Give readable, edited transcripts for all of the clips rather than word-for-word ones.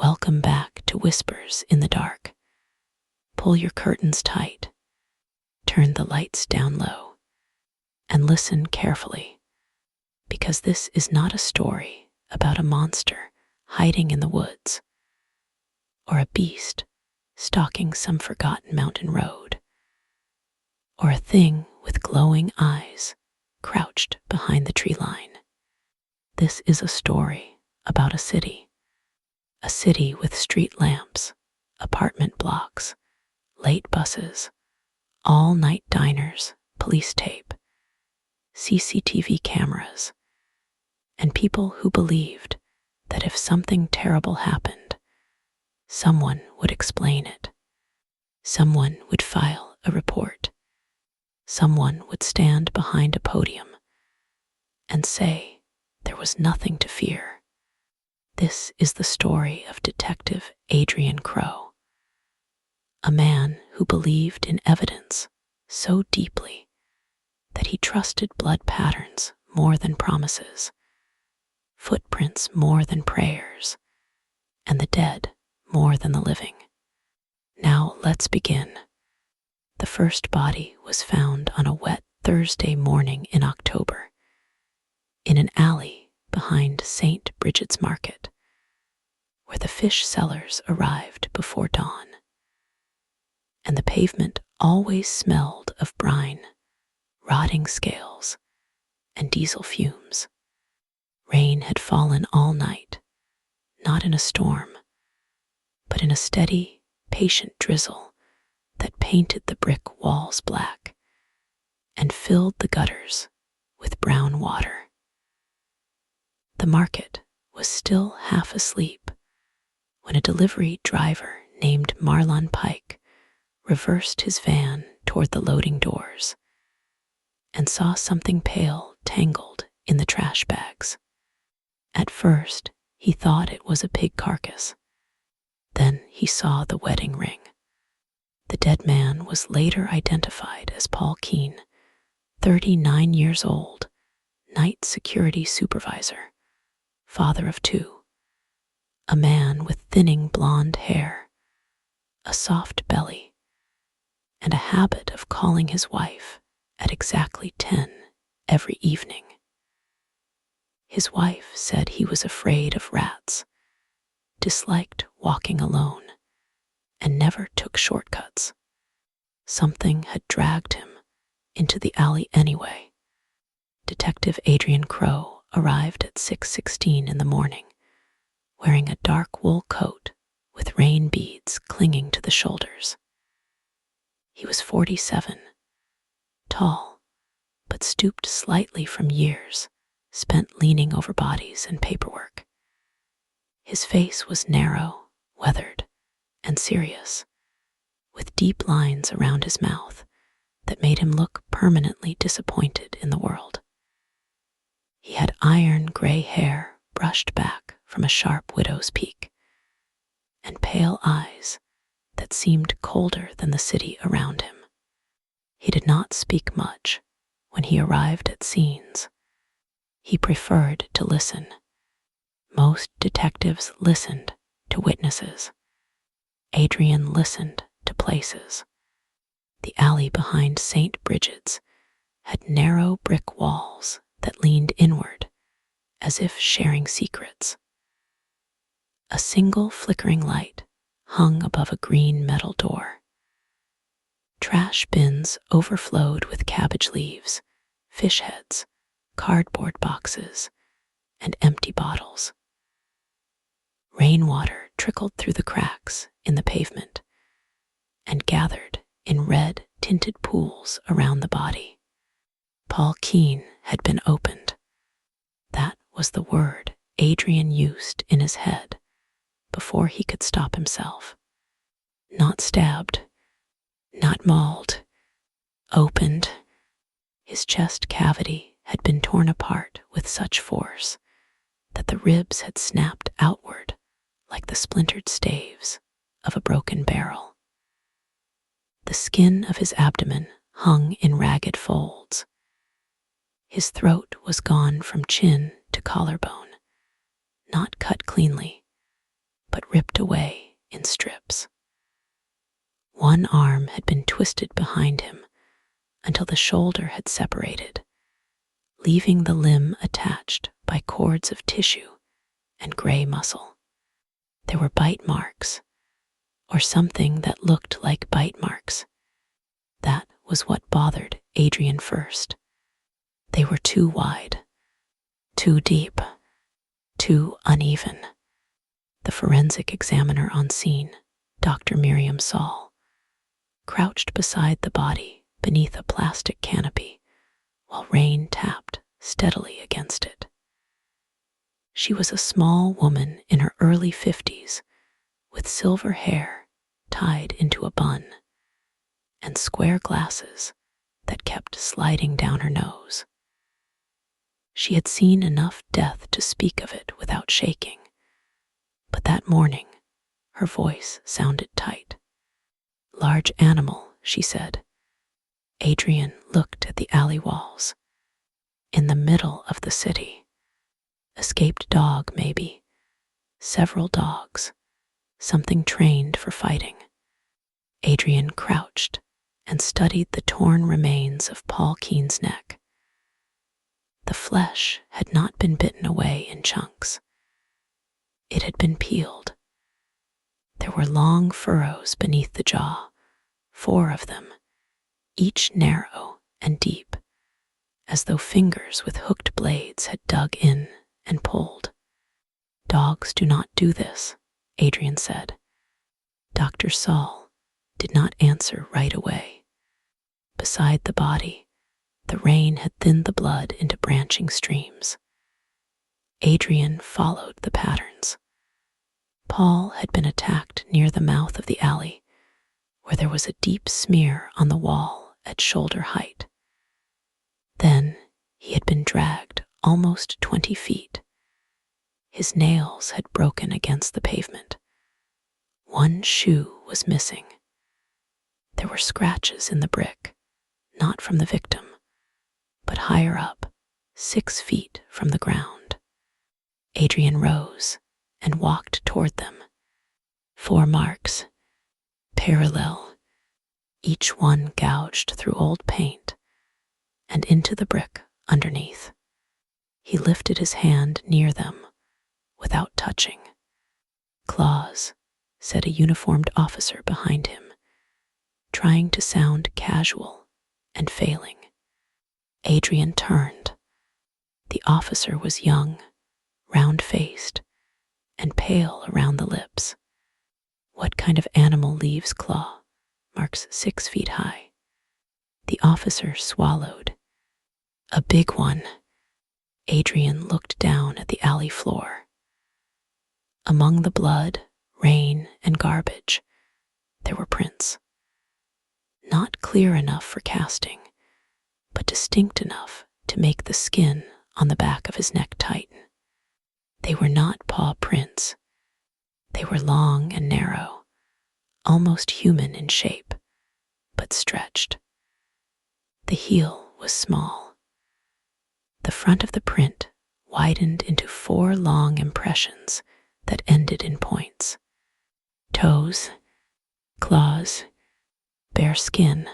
Welcome back to Whispers in the Dark. Pull your curtains tight, turn the lights down low, and listen carefully, because this is not a story about a monster hiding in the woods or a beast stalking some forgotten mountain road, or a thing with glowing eyes crouched behind the tree line. This is a story about a city with street lamps, apartment blocks, late buses, all-night diners, police tape, CCTV cameras, and people who believed that if something terrible happened, someone would explain it. Someone would file a report. Someone would stand behind a podium and say there was nothing to fear. This is the story of Detective Adrian Crowe, a man who believed in evidence so deeply that he trusted blood patterns more than promises, footprints more than prayers, and the dead more than the living. Now let's begin. The first body was found on a wet Thursday morning in October, in an alley behind St. Bridget's Market, where the fish sellers arrived before dawn, and the pavement always smelled of brine, rotting scales, and diesel fumes. Rain had fallen all night, not in a storm, but in a steady, patient drizzle that painted the brick walls black and filled the gutters with brown water. The market was still half asleep when a delivery driver named Marlon Pike reversed his van toward the loading doors and saw something pale tangled in the trash bags. At first, he thought it was a pig carcass. Then he saw the wedding ring. The dead man was later identified as Paul Keene, 39 years old, night security supervisor, father of two, a man with thinning blonde hair, a soft belly, and a habit of calling his wife at exactly 10 every evening. His wife said he was afraid of rats, disliked walking alone, and never took shortcuts. Something had dragged him into the alley anyway. Detective Adrian Crowe arrived at 6:16 in the morning, wearing a dark wool coat with rain beads clinging to the shoulders. He was 47, tall, but stooped slightly from years spent leaning over bodies and paperwork. His face was narrow, weathered, and serious, with deep lines around his mouth that made him look permanently disappointed in the world. He had iron gray hair brushed back from a sharp widow's peak, and pale eyes that seemed colder than the city around him. He did not speak much when he arrived at scenes. He preferred to listen. Most detectives listened to witnesses. Adrian listened to places. The alley behind St. Bridget's had narrow brick walls that leaned inward, as if sharing secrets. A single flickering light hung above a green metal door. Trash bins overflowed with cabbage leaves, fish heads, cardboard boxes, and empty bottles. Rainwater trickled through the cracks in the pavement and gathered in red tinted pools around the body. Paul Keene had been opened. That was the word Adrian used in his head before he could stop himself. Not stabbed, not mauled, opened. His chest cavity had been torn apart with such force that the ribs had snapped outward like the splintered staves of a broken barrel. The skin of his abdomen hung in ragged folds. His throat was gone from chin to collarbone, not cut cleanly, but ripped away in strips. One arm had been twisted behind him until the shoulder had separated, leaving the limb attached by cords of tissue and gray muscle. There were bite marks, or something that looked like bite marks. That was what bothered Adrian first. They were too wide, too deep, too uneven. The forensic examiner on scene, Dr. Miriam Saul, crouched beside the body beneath a plastic canopy while rain tapped steadily against it. She was a small woman in her early 50s with silver hair tied into a bun and square glasses that kept sliding down her nose. She had seen enough death to speak of it without shaking, but that morning her voice sounded tight. "Large animal," she said. Adrian looked at the alley walls. In the middle of the city. Escaped dog, maybe. Several dogs. Something trained for fighting. Adrian crouched and studied the torn remains of Paul Keene's neck. The flesh had not been bitten away in chunks. It had been peeled. There were long furrows beneath the jaw, 4 of them, each narrow and deep, as though fingers with hooked blades had dug in and pulled. "Dogs do not do this," Adrian said. Dr. Saul did not answer right away. Beside the body, the rain had thinned the blood into branching streams. Adrian followed the patterns. Paul had been attacked near the mouth of the alley, where there was a deep smear on the wall at shoulder height. Then he had been dragged almost 20 feet. His nails had broken against the pavement. One shoe was missing. There were scratches in the brick, not from the victim, but higher up, 6 feet from the ground. Adrian rose and walked toward them. 4 marks, parallel, each one gouged through old paint and into the brick underneath. He lifted his hand near them without touching. "Claws," said a uniformed officer behind him, trying to sound casual and failing. Adrian turned. The officer was young, round-faced, and pale around the lips. "What kind of animal leaves claw? Marks 6 feet high." The officer swallowed. "A big one." Adrian looked down at the alley floor. Among the blood, rain, and garbage, there were prints. Not clear enough for casting, but distinct enough to make the skin on the back of his neck tighten. They were not paw prints. They were long and narrow, almost human in shape, but stretched. The heel was small. The front of the print widened into 4 long impressions that ended in points. Toes, claws, bare skin.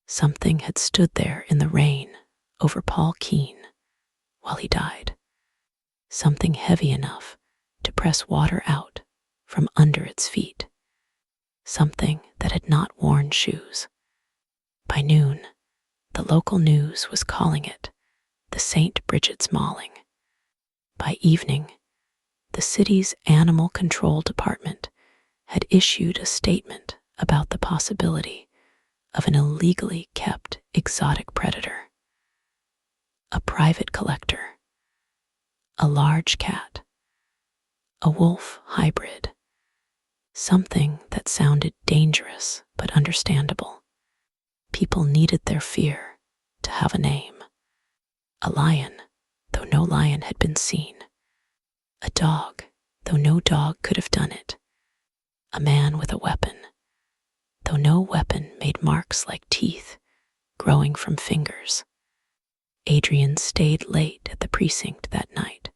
Something had stood there in the rain over Paul Keene while he died. Something heavy enough to press water out from under its feet. Something that had not worn shoes. By noon, the local news was calling it the St. Bridget's Mauling. By evening, the city's animal control department had issued a statement about the possibility of an illegally kept exotic predator. A private collector, a large cat, a wolf hybrid, something that sounded dangerous but understandable. People needed their fear to have a name. A lion, though no lion had been seen. A dog, though no dog could have done it. A man with a weapon, though no weapon made marks like teeth growing from fingers. Adrian stayed late at the precinct that night,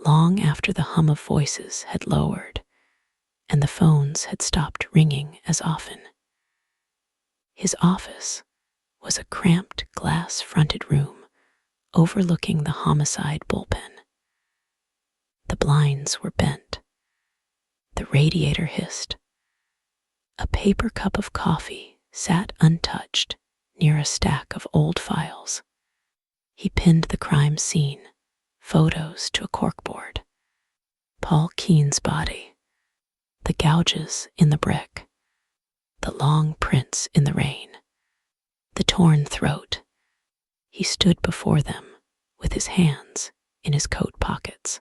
long after the hum of voices had lowered the phones had stopped ringing as often. His office was a cramped glass-fronted room overlooking the homicide bullpen. The blinds were bent. The radiator hissed. A paper cup of coffee sat untouched near a stack of old files. He pinned the crime scene, photos to a corkboard. Paul Keene's body, the gouges in the brick, the long prints in the rain, the torn throat. He stood before them with his hands in his coat pockets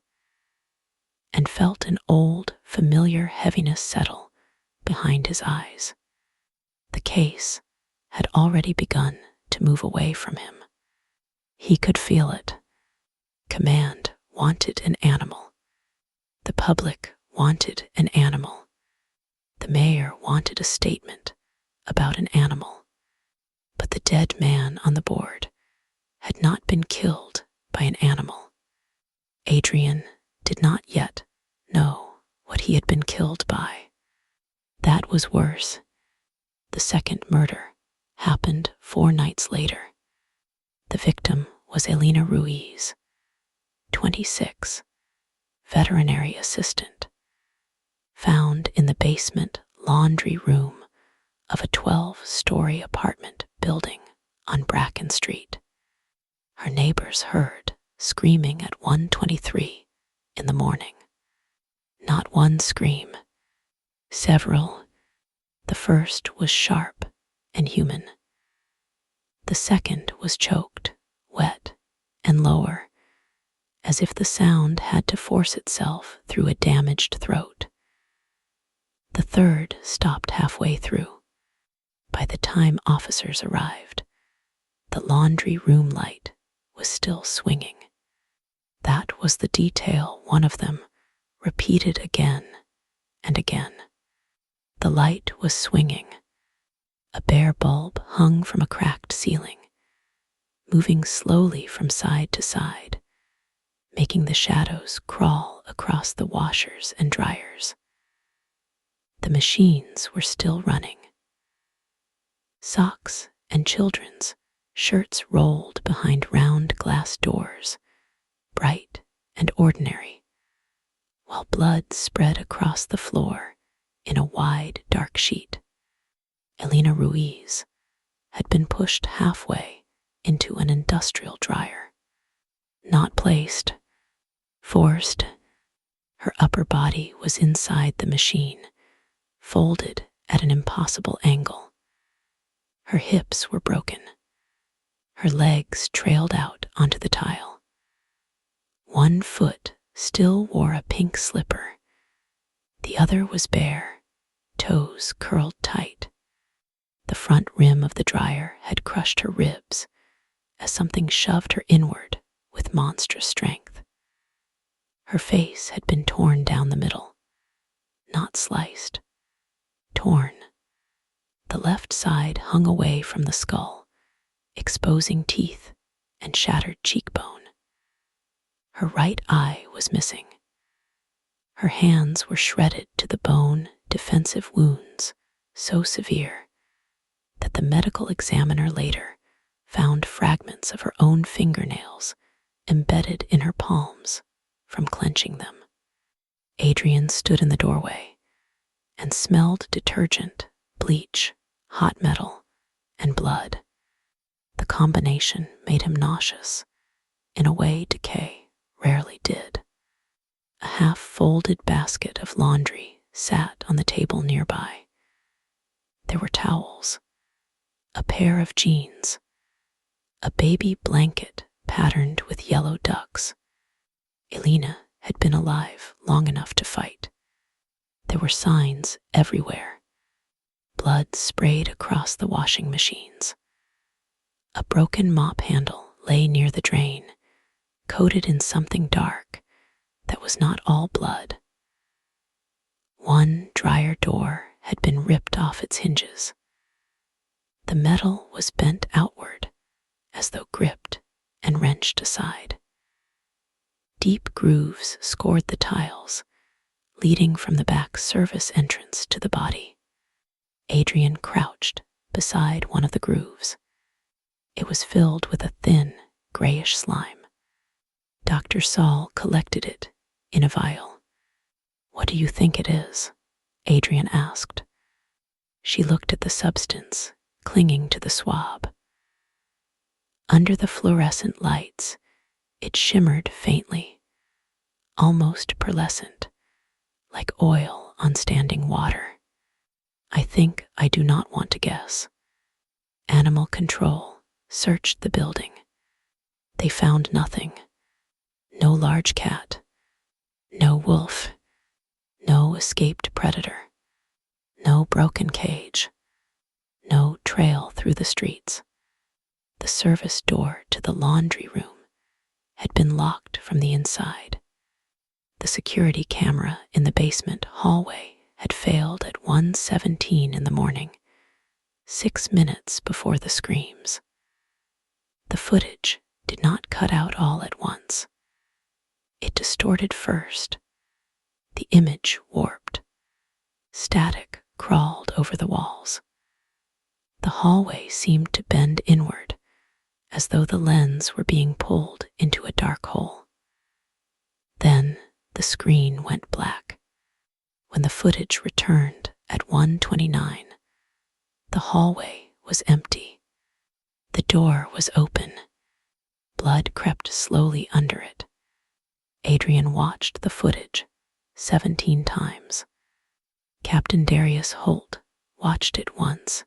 and felt an old, familiar heaviness settle behind his eyes. The case had already begun to move away from him. He could feel it. Command wanted an animal. The public wanted an animal. The mayor wanted a statement about an animal. But the dead man on the board had not been killed by an animal. Adrian did not yet know what he had been killed by. That was worse. The second murder happened 4 nights later. The victim was Elena Ruiz, 26, veterinary assistant, found in the basement laundry room of a 12-story apartment building on Bracken Street. Her neighbors heard screaming at 1:23 in the morning. Not one scream, several. The first was sharp and human. The second was choked, wet, and lower, as if the sound had to force itself through a damaged throat. The third stopped halfway through. By the time officers arrived, the laundry room light was still swinging. That was the detail one of them repeated again and again. The light was swinging. A bare bulb hung from a cracked ceiling, moving slowly from side to side, making the shadows crawl across the washers and dryers. The machines were still running. Socks and children's shirts rolled behind round glass doors, bright and ordinary, while blood spread across the floor in a wide, dark sheet. Elena Ruiz had been pushed halfway into an industrial dryer. Not placed, forced. Her upper body was inside the machine, folded at an impossible angle. Her hips were broken. Her legs trailed out onto the tile. One foot still wore a pink slipper. The other was bare, toes curled tight. The front rim of the dryer had crushed her ribs as something shoved her inward with monstrous strength. Her face had been torn down the middle, not sliced, torn. The left side hung away from the skull, exposing teeth and shattered cheekbone. Her right eye was missing. Her hands were shredded to the bone, defensive wounds so severe that the medical examiner later found fragments of her own fingernails embedded in her palms from clenching them. Adrian stood in the doorway and smelled detergent, bleach, hot metal, and blood. The combination made him nauseous in a way decay rarely did. A half-folded basket of laundry sat on the table nearby. There were towels, a pair of jeans, a baby blanket patterned with yellow ducks. Elena had been alive long enough to fight. There were signs everywhere. Blood sprayed across the washing machines. A broken mop handle lay near the drain, coated in something dark that was not all blood. One dryer door had been ripped off its hinges. The metal was bent outward, as though gripped and wrenched aside. Deep grooves scored the tiles, leading from the back service entrance to the body. Adrian crouched beside one of the grooves. It was filled with a thin, grayish slime. Dr. Saul collected it in a vial. "What do you think it is?" Adrian asked. She looked at the substance clinging to the swab. Under the fluorescent lights, it shimmered faintly, almost pearlescent, like oil on standing water. "I think I do not want to guess." Animal control searched the building. They found nothing. No large cat, no wolf, no escaped predator, no broken cage, no trail through the streets. The service door to the laundry room had been locked from the inside. The security camera in the basement hallway had failed at 1:17 in the morning, 6 minutes before the screams. The footage did not cut out all at once. It distorted first. The image warped. Static crawled over the walls. The hallway seemed to bend inward, as though the lens were being pulled into a dark hole. Then the screen went black. When the footage returned at 1:29, the hallway was empty. The door was open. Blood crept slowly under it. Adrian watched the footage 17 times. Captain Darius Holt watched it once.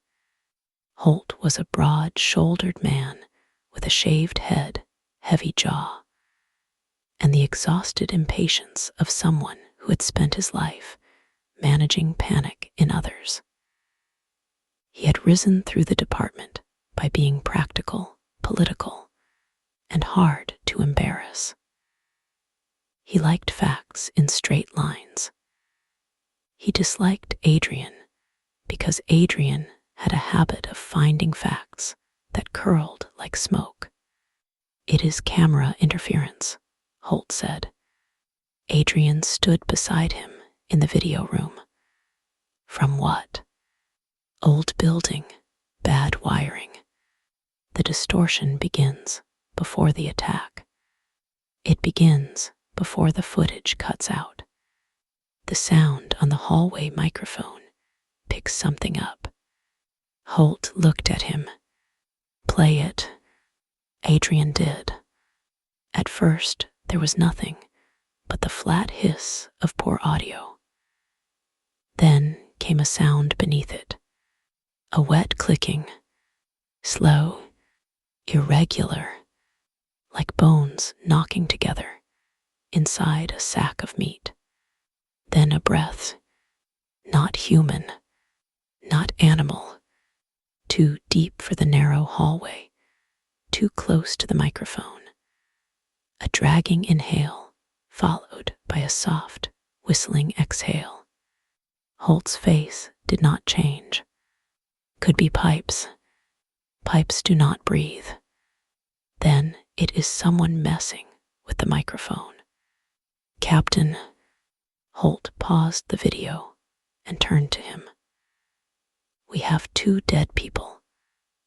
Holt was a broad-shouldered man with a shaved head, heavy jaw, and the exhausted impatience of someone who had spent his life managing panic in others. He had risen through the department by being practical, political, and hard to embarrass. He liked facts in straight lines. He disliked Adrian because Adrian had a habit of finding facts that curled like smoke. "It is camera interference," Holt said. Adrian stood beside him in the video room. "From what?" "Old building, bad wiring. The distortion begins before the attack. It begins before the footage cuts out. The sound on the hallway microphone picks something up." Holt looked at him. "Play it." Adrian did. At first, there was nothing but the flat hiss of poor audio. Then came a sound beneath it. A wet clicking, slow, irregular, like bones knocking together inside a sack of meat. Then a breath, not human, not animal, too deep for the narrow hallway, too close to the microphone. A dragging inhale followed by a soft, whistling exhale. Holt's face did not change. "Could be pipes. Pipes do not breathe. Then it is someone messing with the microphone." "Captain," Holt paused the video and turned to him. "We have 2 dead people,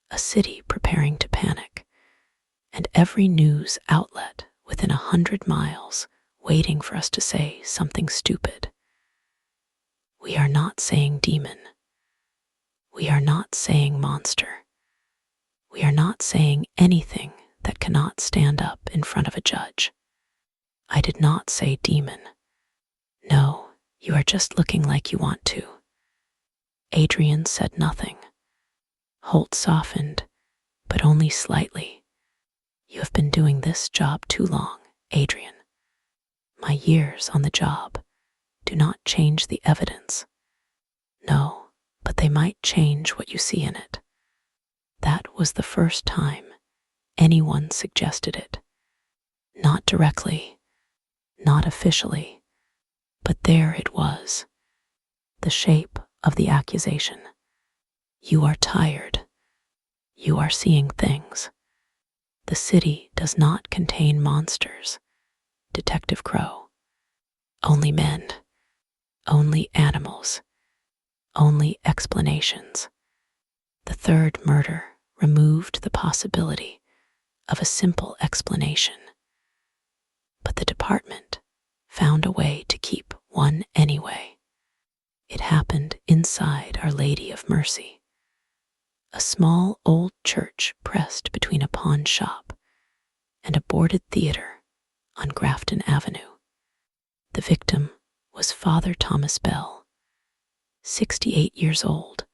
a city preparing to panic, and every news outlet within 100 miles waiting for us to say something stupid. We are not saying demon. We are not saying monster. We are not saying anything that cannot stand up in front of a judge. I did not say demon. No, you are just looking like you want to." Adrian said nothing. Holt softened, but only slightly. "You have been doing this job too long, Adrian. My years on the job do not change the evidence. No, but they might change what you see in it. That was the first time anyone suggested it. Not directly, not officially, but there it was, the shape of the accusation. You are tired. You are seeing things. The city does not contain monsters, Detective Crow. Only men. only animals, only explanations. The third murder removed the possibility of a simple explanation, but the department found a way to keep one anyway. It happened inside Our Lady of Mercy, a small old church pressed between a pawn shop and a boarded theater on Grafton Avenue. The victim was Father Thomas Bell, 68 years old,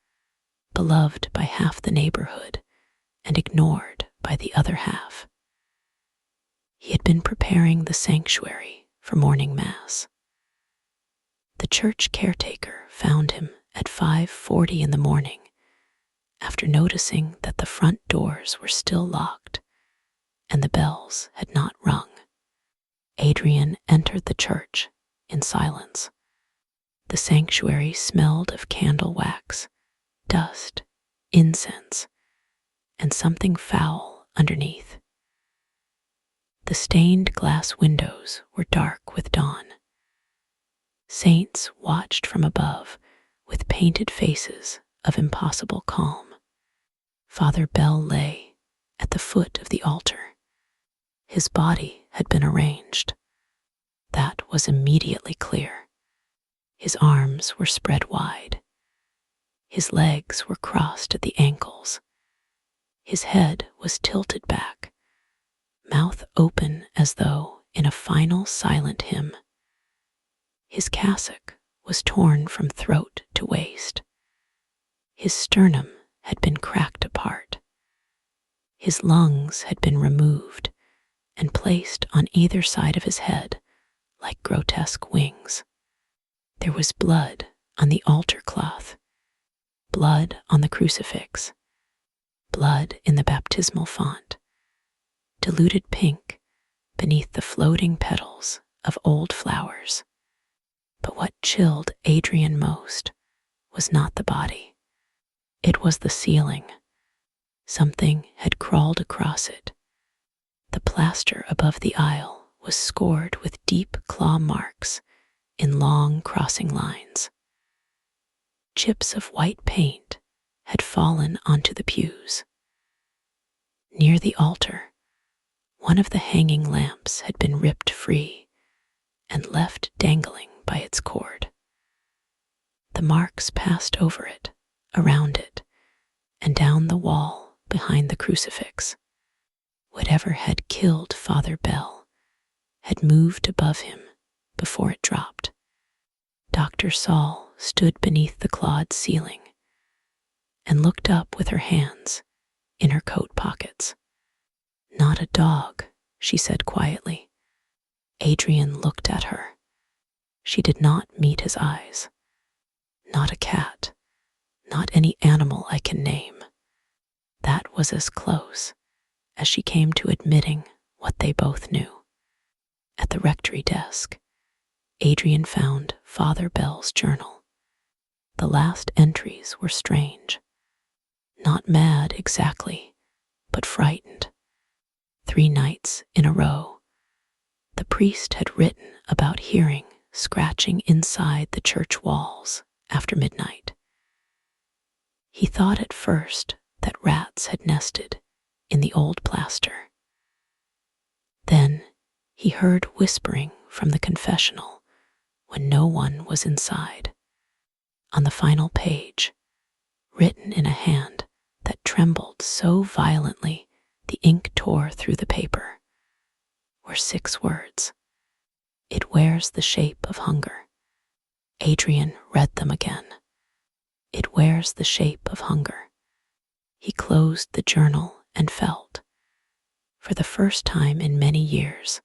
beloved by half the neighborhood and ignored by the other half. He had been preparing the sanctuary for morning mass. The church caretaker found him at 5:40 in the morning after noticing that the front doors were still locked and the bells had not rung. Adrian entered the church in silence. The sanctuary smelled of candle wax, dust, incense, and something foul underneath. The stained glass windows were dark with dawn. Saints watched from above with painted faces of impossible calm. Father Bell lay at the foot of the altar. His body had been arranged. That was immediately clear. His arms were spread wide. His legs were crossed at the ankles. His head was tilted back, mouth open as though in a final silent hymn. His cassock was torn from throat to waist. His sternum had been cracked apart. His lungs had been removed and placed on either side of his head like grotesque wings. There was blood on the altar cloth, blood on the crucifix, blood in the baptismal font, diluted pink beneath the floating petals of old flowers. But what chilled Adrian most was not the body. It was the ceiling. Something had crawled across it. The plaster above the aisle was scored with deep claw marks in long crossing lines. Chips of white paint had fallen onto the pews. Near the altar, one of the hanging lamps had been ripped free and left dangling by its cord. The marks passed over it, around it, and down the wall behind the crucifix. Whatever had killed Father Bell had moved above him before it dropped. Dr. Saul stood beneath the clawed ceiling and looked up with her hands in her coat pockets. "Not a dog," she said quietly. Adrian looked at her. She did not meet his eyes. "Not a cat, not any animal I can name." That was as close as she came to admitting what they both knew. At the rectory desk, Adrian found Father Bell's journal. The last entries were strange. Not mad exactly, but frightened. 3 nights in a row, the priest had written about hearing scratching inside the church walls after midnight. He thought at first that rats had nested in the old plaster. Then he heard whispering from the confessional when no one was inside. On the final page, written in a hand that trembled so violently the ink tore through the paper, were 6 words. "It wears the shape of hunger." Adrian read them again. "It wears the shape of hunger." He closed the journal and felt, for the first time in many years,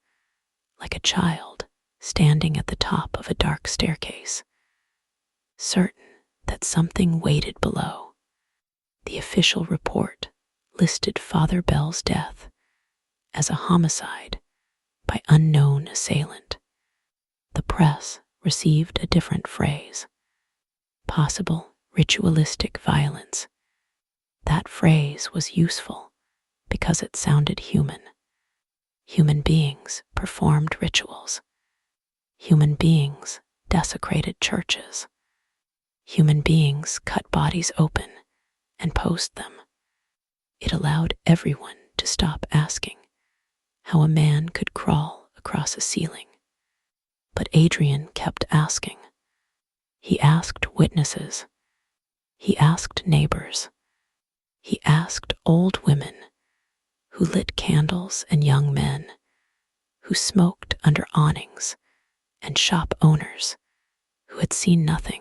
like a child standing at the top of a dark staircase, certain that something waited below. The official report listed Father Bell's death as a homicide by unknown assailant. The press received a different phrase: possible ritualistic violence. That phrase was useful because it sounded human. Human beings performed rituals. Human beings desecrated churches. Human beings cut bodies open and posed them. It allowed everyone to stop asking how a man could crawl across a ceiling. But Adrian kept asking. He asked witnesses. He asked neighbors. He asked old women who lit candles and young men who smoked under awnings and shop owners who had seen nothing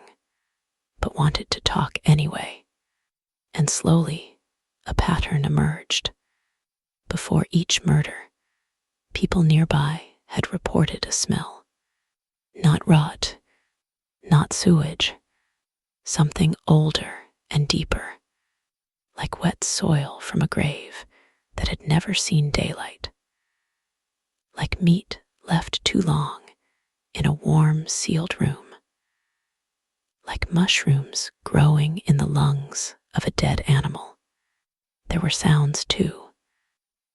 but wanted to talk anyway. And slowly, a pattern emerged. Before each murder, people nearby had reported a smell. Not rot, not sewage, something older and deeper, like wet soil from a grave that had never seen daylight. Like meat left too long in a warm, sealed room. Like mushrooms growing in the lungs of a dead animal. There were sounds too,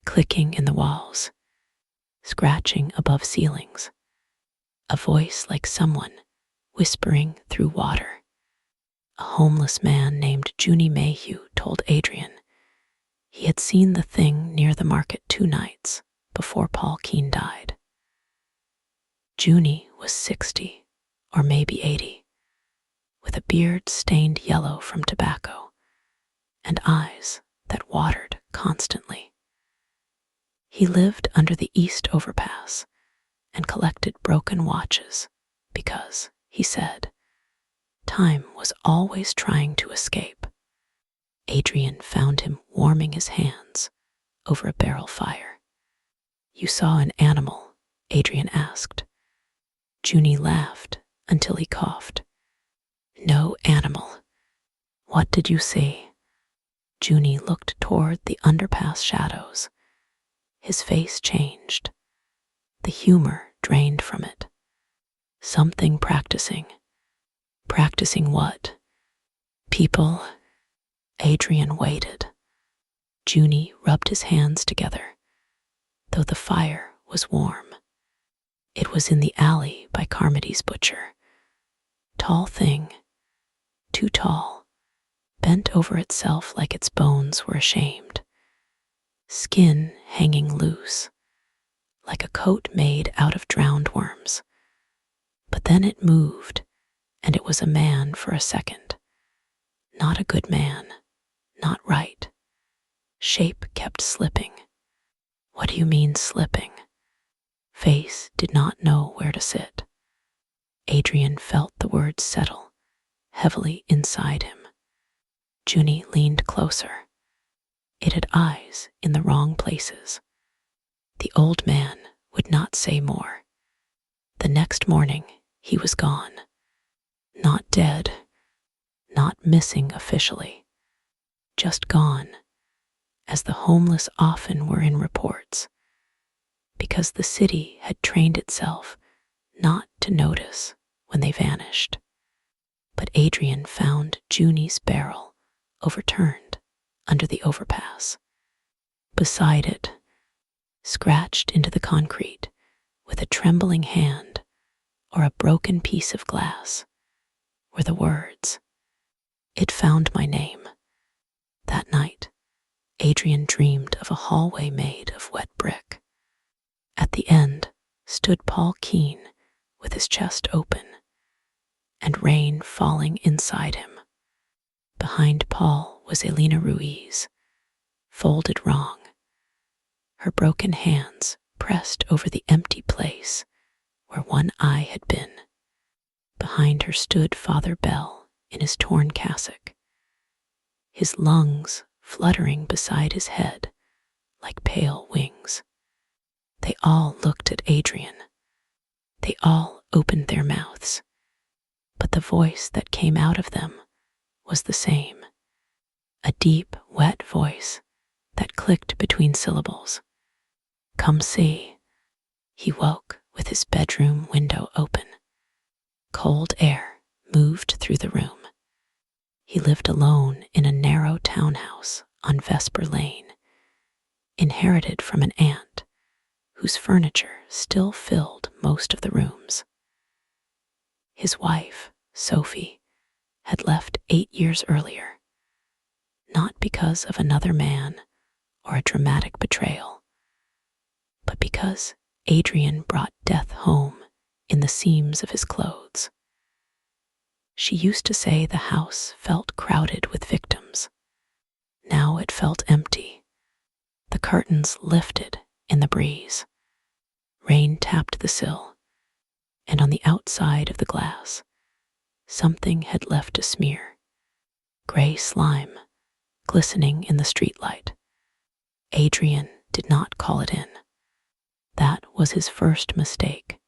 clicking in the walls, scratching above ceilings, a voice like someone whispering through water. A homeless man named Junie Mayhew told Adrian he had seen the thing near the market 2 nights before Paul Keene died. Junie was 60 or maybe 80, with a beard stained yellow from tobacco and eyes that watered constantly. He lived under the East Overpass and collected broken watches because, he said, time was always trying to escape. Adrian found him warming his hands over a barrel fire. "You saw an animal?" Adrian asked. Junie laughed until he coughed. "No animal. What did you see?" Junie looked toward the underpass shadows. His face changed. The humor drained from it. Something practicing. Practicing what? People. Adrian waited. Junie rubbed his hands together, though the fire was warm. It was in the alley by Carmody's butcher. Tall thing, too tall, bent over itself like its bones were ashamed. Skin hanging loose, like a coat made out of drowned worms. But then it moved, and it was a man for a second. Not a good man, not right. Shape kept slipping. What do you mean slipping? Face did not know where to sit. Adrian felt the words settle heavily inside him. Junie leaned closer. It had eyes in the wrong places. The old man would not say more. The next morning, he was gone. Not dead, not missing officially, just gone, as the homeless often were in reports, because the city had trained itself not to notice when they vanished. But Adrian found Junie's barrel overturned under the overpass. Beside it, scratched into the concrete with a trembling hand or a broken piece of glass, were the words, "It found my name." That night, Adrian dreamed of a hallway made of wet brick. At the end stood Paul Keene with his chest open and rain falling inside him. Behind Paul was Elena Ruiz, folded wrong, her broken hands pressed over the empty place where one eye had been. Behind her stood Father Bell in his torn cassock, his lungs fluttering beside his head like pale wings. They all looked at Adrian. They all opened their mouths, but the voice that came out of them was the same, a deep, wet voice that clicked between syllables. "Come see." He woke with his bedroom window open. Cold air moved through the room. He lived alone in a narrow townhouse on Vesper Lane, inherited from an aunt whose furniture still filled most of the rooms. His wife, Sophie, had left 8 years earlier, not because of another man or a dramatic betrayal, but because Adrian brought death home in the seams of his clothes. She used to say the house felt crowded with victims. Now it felt empty. The curtains lifted in the breeze. Rain tapped the sill, and on the outside of the glass, something had left a smear. Gray slime, glistening in the streetlight. Adrian did not call it in. That was his first mistake,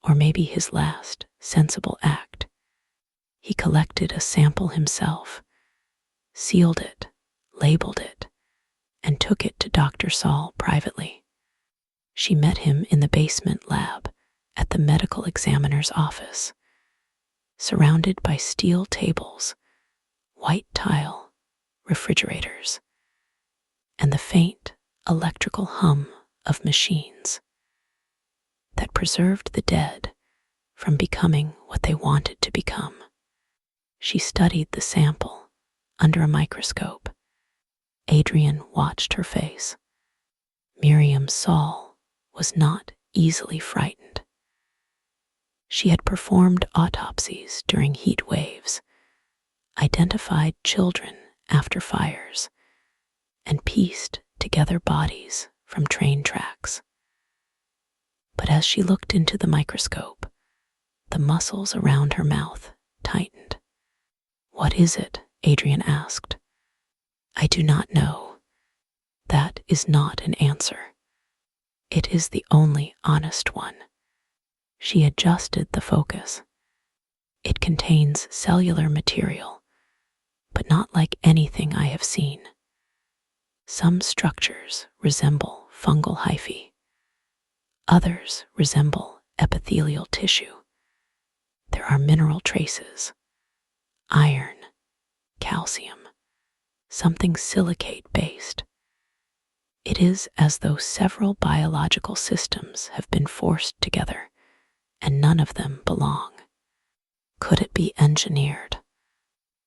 or maybe his last sensible act. He collected a sample himself, sealed it, labeled it, and took it to Dr. Saul privately. She met him in the basement lab at the medical examiner's office, surrounded by steel tables, white tile, refrigerators, and the faint electrical hum of machines that preserved the dead from becoming what they wanted to become. She studied the sample under a microscope. Adrian watched her face. Miriam Saul was not easily frightened. She had performed autopsies during heat waves, identified children after fires, and pieced together bodies from train tracks. But as she looked into the microscope, the muscles around her mouth tightened. "What is it?" Adrian asked. "I do not know. That is not an answer. It is the only honest one." She adjusted the focus. "It contains cellular material, but not like anything I have seen. Some structures resemble fungal hyphae. Others resemble epithelial tissue. There are mineral traces, iron, calcium, something silicate-based. It is as though several biological systems have been forced together, and none of them belong. Could it be engineered?"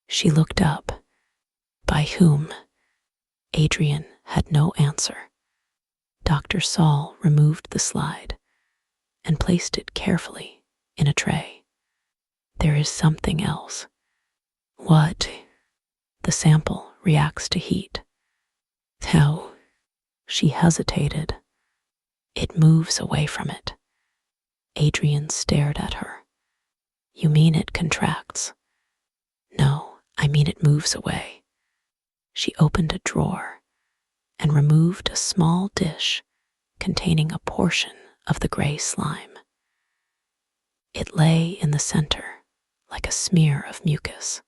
She looked up. By whom? Adrian had no answer. Dr. Saul removed the slide and placed it carefully in a tray. "There is something else." "What?" "The sample reacts to heat." "How?" She hesitated. "It moves away from it." Adrian stared at her. "You mean it contracts?" "No, I mean it moves away." She opened a drawer and removed a small dish containing a portion of the gray slime. It lay in the center like a smear of mucus.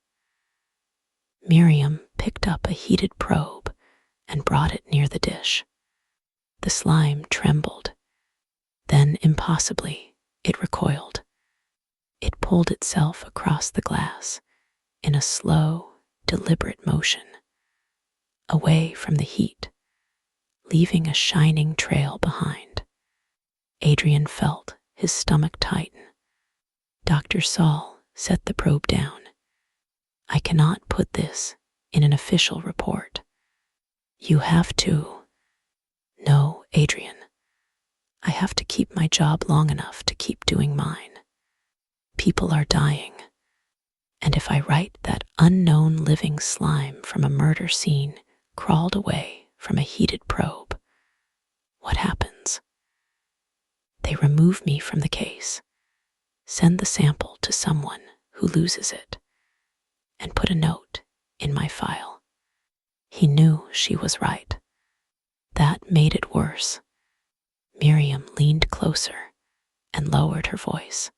Miriam picked up a heated probe and brought it near the dish. The slime trembled. Then, impossibly, it recoiled. It pulled itself across the glass in a slow, deliberate motion, away from the heat, leaving a shining trail behind. Adrian felt his stomach tighten. Dr. Saul set the probe down. "I cannot put this in an official report. You have to." "No, Adrian. I have to keep my job long enough to keep doing mine. People are dying. And if I write that unknown living slime from a murder scene crawled away from a heated probe, what happens? They remove me from the case, send the sample to someone who loses it, and put a note in my file." He knew she was right. That made it worse. Miriam leaned closer and lowered her voice.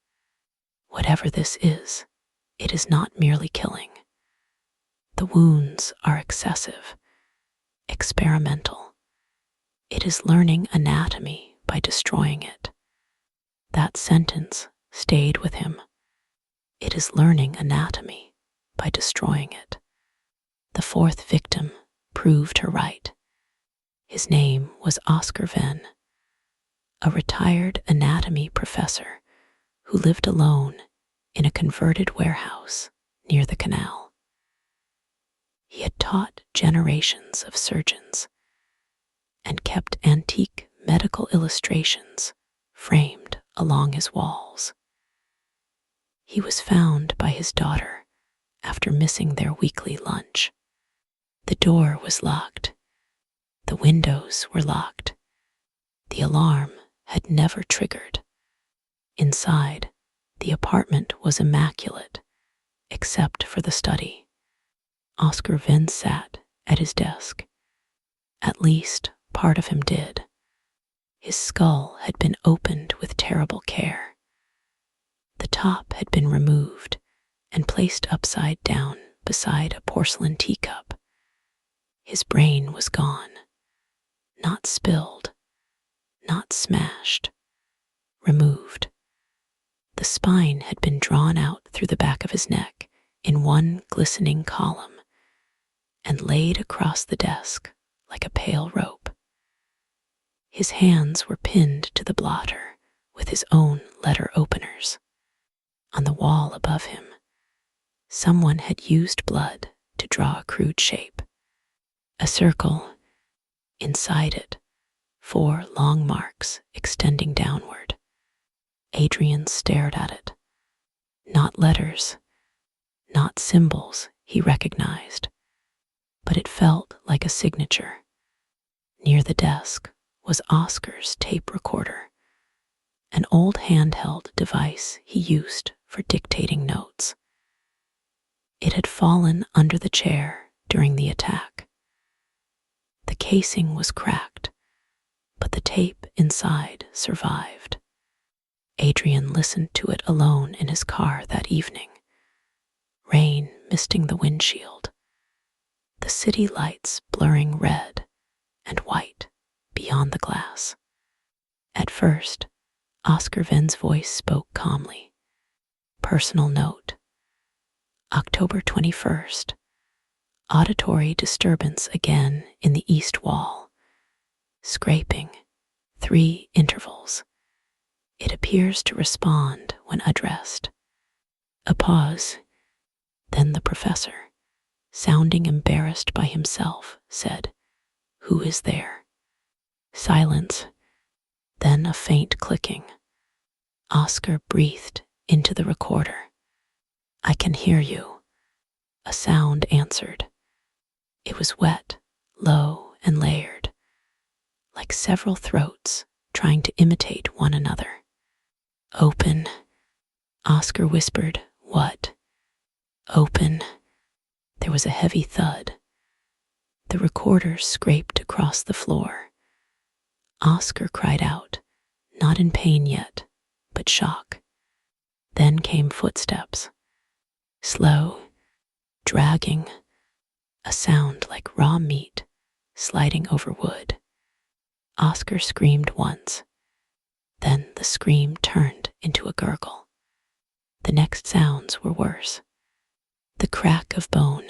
"Whatever this is, it is not merely killing. The wounds are excessive, experimental. It is learning anatomy by destroying it." That sentence stayed with him. It is learning anatomy by destroying it. The fourth victim proved her right. His name was Oscar Venn, a retired anatomy professor who lived alone in a converted warehouse near the canal. He had taught generations of surgeons and kept antique medical illustrations framed along his walls. He was found by his daughter after missing their weekly lunch. The door was locked. The windows were locked. The alarm had never triggered. Inside, the apartment was immaculate, except for the study. Oscar Venn sat at his desk. At least part of him did. His skull had been opened with terrible care. The top had been removed and placed upside down beside a porcelain teacup. His brain was gone. Not spilled, not smashed, removed. The spine had been drawn out through the back of his neck in one glistening column and laid across the desk like a pale rope. His hands were pinned to the blotter with his own letter openers. On the wall above him, someone had used blood to draw a crude shape. A circle. Inside it, 4 long marks extending downward. Adrian stared at it. Not letters, not symbols he recognized, but it felt like a signature. Near the desk was Oscar's tape recorder, an old handheld device he used for dictating notes. It had fallen under the chair during the attack. The casing was cracked, but the tape inside survived. Adrian listened to it alone in his car that evening, rain misting the windshield, the city lights blurring red and white beyond the glass. At first, Oscar Venn's voice spoke calmly. Personal note. October 21st. Auditory disturbance again in the east wall. Scraping. 3 intervals. It appears to respond when addressed. A pause. Then the professor, sounding embarrassed by himself, said, "Who is there?" Silence. Then a faint clicking. Oscar breathed into the recorder. "I can hear you." A sound answered. It was wet, low, and layered, like several throats trying to imitate one another. "Open," Oscar whispered. "What?" "Open." There was a heavy thud. The recorder scraped across the floor. Oscar cried out, not in pain yet, but shock. Then came footsteps. Slow, dragging, a sound like raw meat sliding over wood. Oscar screamed once. Then the scream turned into a gurgle. The next sounds were worse. The crack of bone,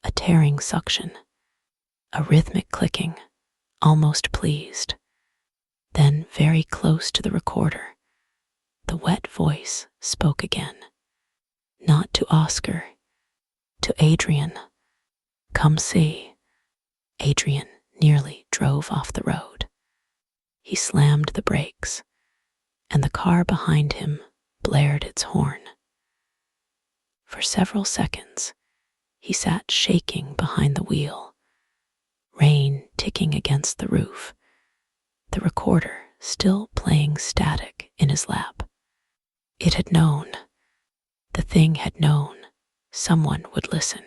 a tearing suction, a rhythmic clicking, almost pleased. Then, very close to the recorder, the wet voice spoke again. Not to Oscar, to Adrian. "Come see." Adrian nearly drove off the road. He slammed the brakes, and the car behind him blared its horn. For several seconds, he sat shaking behind the wheel, rain ticking against the roof, the recorder still playing static in his lap. It had known. The thing had known someone would listen.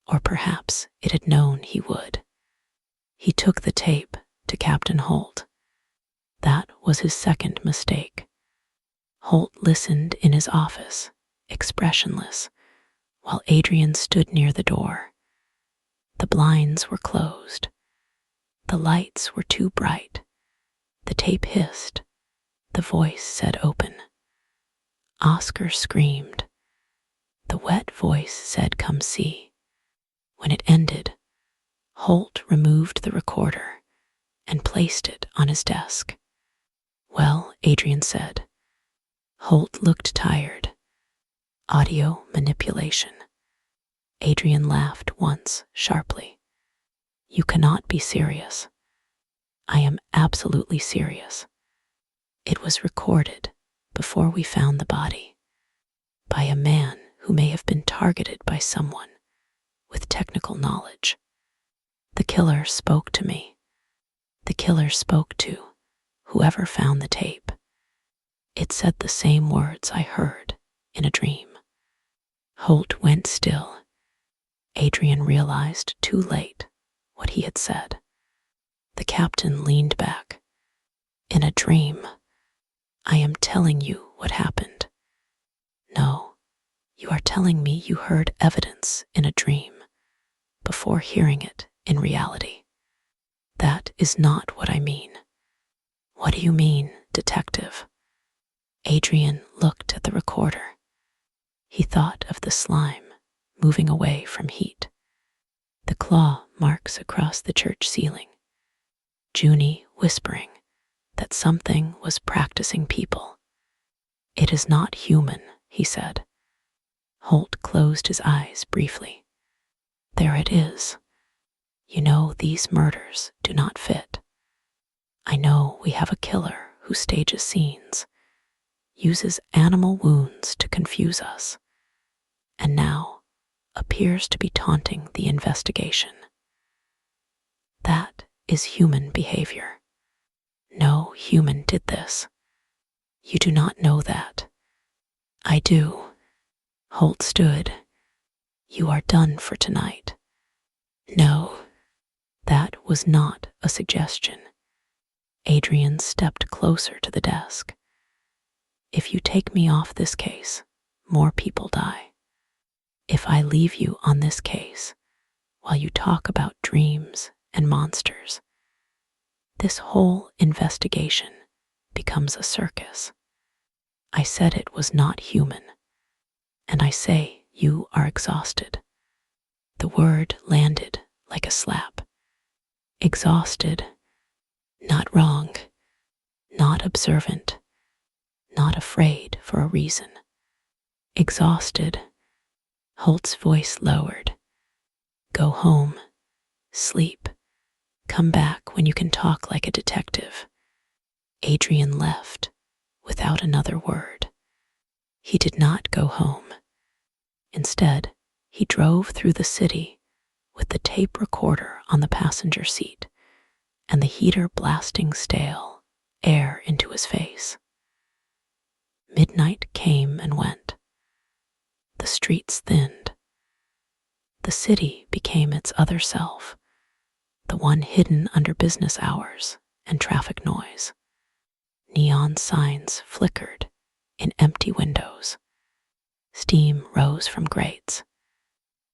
Or perhaps it had known he would. He took the tape to Captain Holt. That was his second mistake. Holt listened in his office, expressionless, while Adrian stood near the door. The blinds were closed. The lights were too bright. The tape hissed. The voice said open. Oscar screamed. The wet voice said come see. When it ended, Holt removed the recorder and placed it on his desk. "Well," Adrian said. Holt looked tired. Audio manipulation. Adrian laughed once sharply. You cannot be serious. I am absolutely serious. It was recorded before we found the body by a man who may have been targeted by someone with technical knowledge. The killer spoke to me. The killer spoke to whoever found the tape. It said the same words I heard in a dream. Holt went still. Adrian realized too late what he had said. The captain leaned back. In a dream, I am telling you what happened. No, you are telling me you heard evidence in a dream before hearing it in reality. That is not what I mean. What do you mean, detective? Adrian looked at the recorder. He thought of the slime moving away from heat, the claw marks across the church ceiling, Junie whispering that something was practicing people. It is not human, he said. Holt closed his eyes briefly. There it is. You know these murders do not fit. I know we have a killer who stages scenes, uses animal wounds to confuse us, and now appears to be taunting the investigation. That is human behavior. No human did this. You do not know that. I do. Holt stood. You are done for tonight. No, that was not a suggestion. Adrian stepped closer to the desk. If you take me off this case, more people die. If I leave you on this case while you talk about dreams and monsters, this whole investigation becomes a circus. I said it was not human, and I say you are exhausted. The word landed like a slap. Exhausted, not wrong, not observant, not afraid for a reason. Exhausted. Holt's voice lowered. Go home, sleep, come back when you can talk like a detective. Adrian left without another word. He did not go home. Instead, he drove through the city with the tape recorder on the passenger seat and the heater blasting stale air into his face. Midnight came and went. The streets thinned. The city became its other self, the one hidden under business hours and traffic noise. Neon signs flickered in empty windows. Steam rose from grates.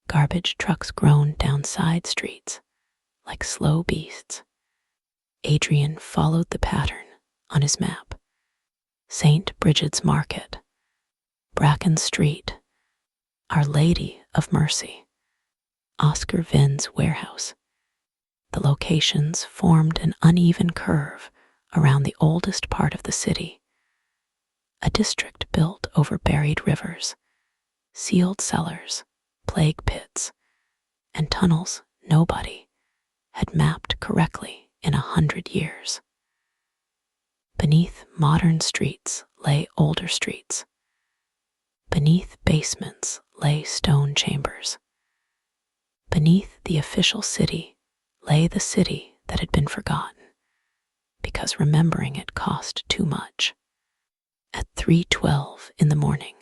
Garbage trucks groaned down side streets like slow beasts. Adrian followed the pattern on his map. St. Bridget's Market, Bracken Street, Our Lady of Mercy, Oscar Vinn's warehouse. The locations formed an uneven curve around the oldest part of the city, a district built over buried rivers, sealed cellars, plague pits, and tunnels nobody had mapped correctly in 100 years. Beneath modern streets lay older streets. Beneath basements lay stone chambers. Beneath the official city lay the city that had been forgotten, because remembering it cost too much. At 3:12 in the morning,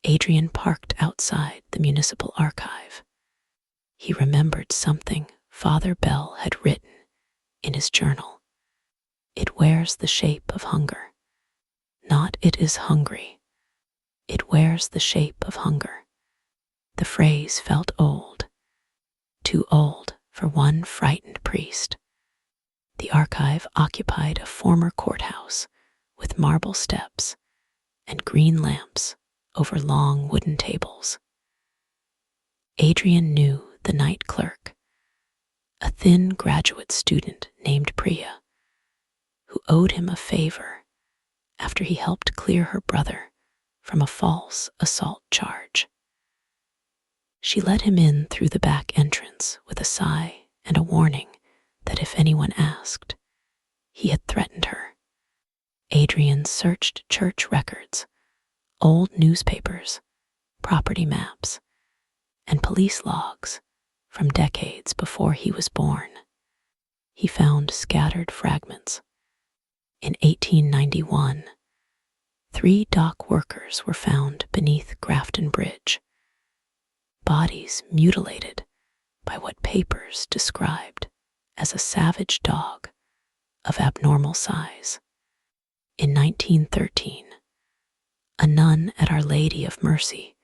Adrian parked outside the municipal archive. He remembered something Father Bell had written in his journal. It wears the shape of hunger. Not it is hungry. It wears the shape of hunger. The phrase felt old, too old for one frightened priest. The archive occupied a former courthouse with marble steps and green lamps over long wooden tables. Adrian knew the night clerk, a thin graduate student named Priya, who owed him a favor after he helped clear her brother from a false assault charge. She let him in through the back entrance with a sigh and a warning that if anyone asked, he had threatened her. Adrian searched church records, old newspapers, property maps, and police logs from decades before he was born. He found scattered fragments. In 1891, 3 dock workers were found beneath Grafton Bridge, bodies mutilated by what papers described as a savage dog of abnormal size. In 1913, a nun at Our Lady of Mercy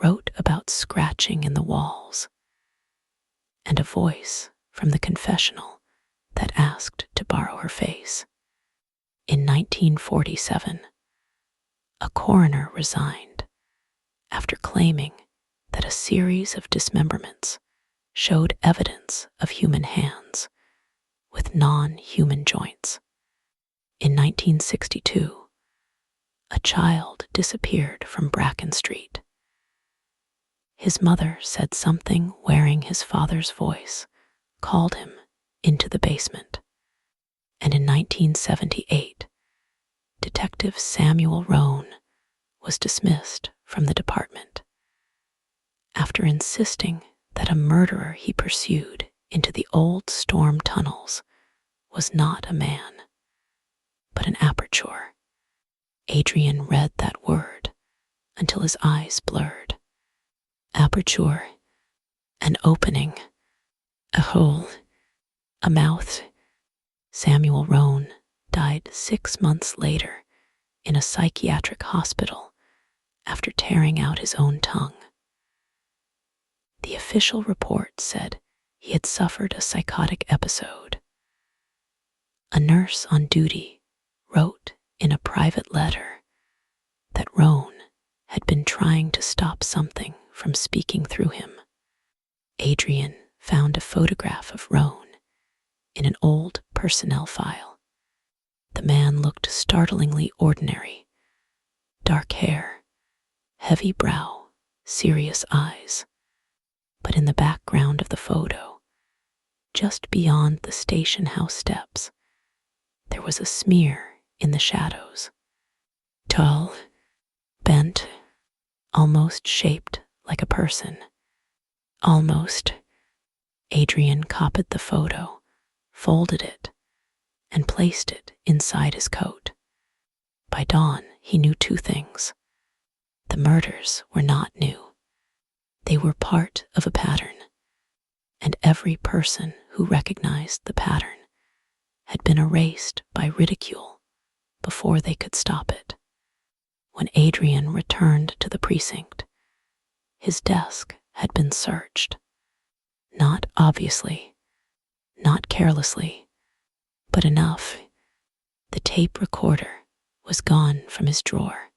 wrote about scratching in the walls, and a voice from the confessional that asked to borrow her face. In 1947, a coroner resigned after claiming that a series of dismemberments showed evidence of human hands with non-human joints. In 1962, a child disappeared from Bracken Street. His mother said something wearing his father's voice called him into the basement. And in 1978, Detective Samuel Rohn was dismissed from the department after insisting that a murderer he pursued into the old storm tunnels was not a man, but an aperture. Adrian read that word until his eyes blurred. Aperture, an opening, a hole, a mouth. Samuel Rohn died 6 months later in a psychiatric hospital after tearing out his own tongue. The official report said he had suffered a psychotic episode. A nurse on duty wrote in a private letter that Rohn had been trying to stop something from speaking through him. Adrian found a photograph of Rohn in an old personnel file. The man looked startlingly ordinary. Dark hair, heavy brow, serious eyes. But in the background of the photo, just beyond the station house steps, there was a smear in the shadows. Tall, bent, almost shaped like a person. Almost. Adrian copied the photo, folded it, and placed it inside his coat. By dawn, he knew 2 things. The murders were not new. They were part of a pattern, and every person who recognized the pattern had been erased by ridicule before they could stop it. When Adrian returned to the precinct, his desk had been searched. Not obviously, not carelessly, but enough. The tape recorder was gone from his drawer.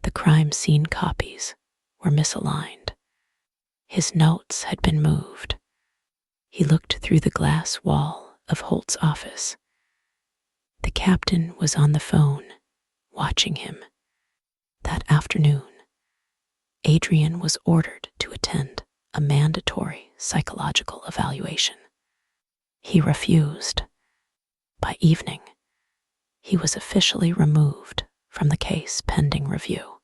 The crime scene copies were misaligned. His notes had been moved. He looked through the glass wall of Holt's office. The captain was on the phone, watching him. That afternoon, Adrian was ordered to attend a mandatory psychological evaluation. He refused. By evening, he was officially removed from the case pending review.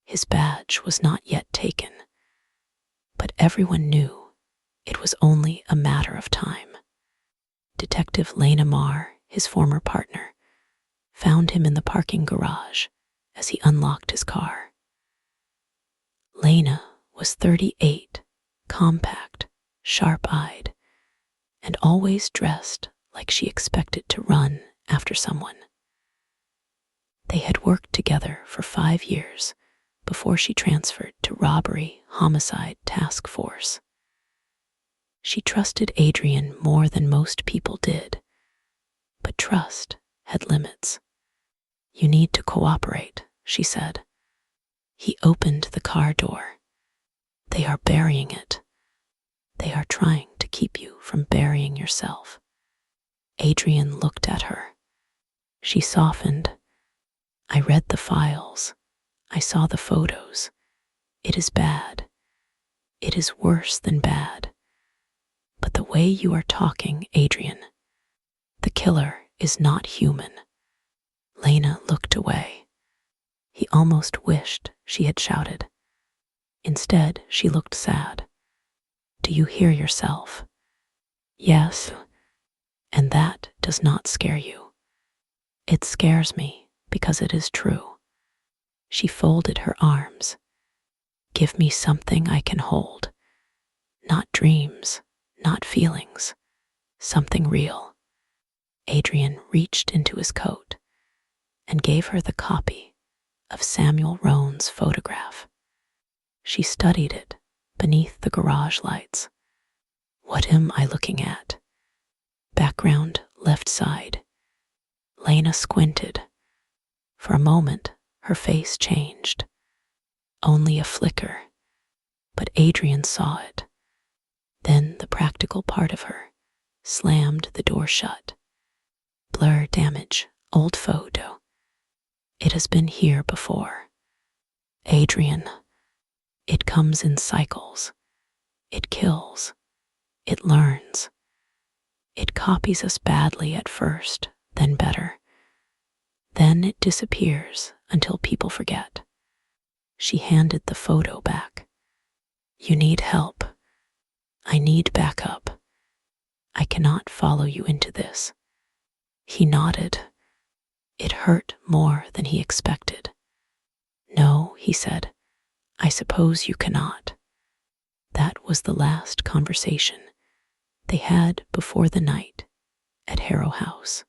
His badge was not yet taken, but everyone knew it was only a matter of time. Detective Lena Marr, his former partner, found him in the parking garage as he unlocked his car. Lena was 38, compact, sharp-eyed, and always dressed like she expected to run after someone. They had worked together for 5 years before she transferred to Robbery Homicide Task Force. She trusted Adrian more than most people did, but trust had limits. "You need to cooperate," she said. He opened the car door. "They are burying it. They are trying to keep you from burying yourself." Adrian looked at her. She softened. "I read the files. I saw the photos. It is bad. It is worse than bad. But the way you are talking, Adrian, the killer is not human. Lena looked away. He almost wished she had shouted. Instead, she looked sad. Do you hear yourself? Yes. And that does not scare you. It scares me because it is true. She folded her arms. Give me something I can hold. Not dreams, not feelings. Something real. Adrian reached into his coat and gave her the copy of Samuel Roan's photograph. She studied it beneath the garage lights. What am I looking at? Background left side. Lena squinted. For a moment, her face changed. Only a flicker, but Adrian saw it. Then the practical part of her slammed the door shut. Blur damage, old photo. It has been here before. Adrian, it comes in cycles. It kills. It learns. It copies us badly at first, then better. Then it disappears until people forget. She handed the photo back. You need help. I need backup. I cannot follow you into this. He nodded. It hurt more than he expected. No, he said, I suppose you cannot. That was the last conversation they had before the night at Harrow House.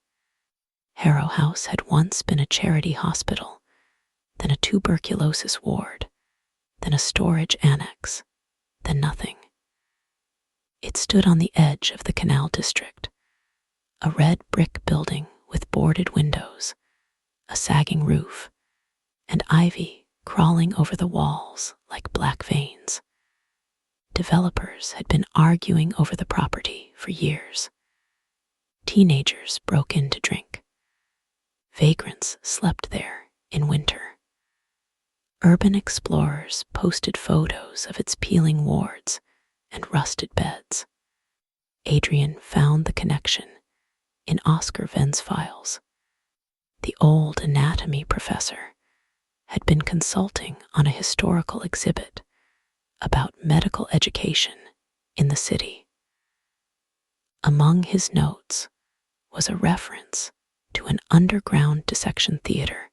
Harrow House had once been a charity hospital, then a tuberculosis ward, then a storage annex, then nothing. It stood on the edge of the Canal District, a red brick building with boarded windows, a sagging roof, and ivy crawling over the walls like black veins. Developers had been arguing over the property for years. Teenagers broke in to drink. Vagrants slept there in winter. Urban explorers posted photos of its peeling wards and rusted beds. Adrian found the connection in Oscar Venn's files. The old anatomy professor had been consulting on a historical exhibit about medical education in the city. Among his notes was a reference to an underground dissection theater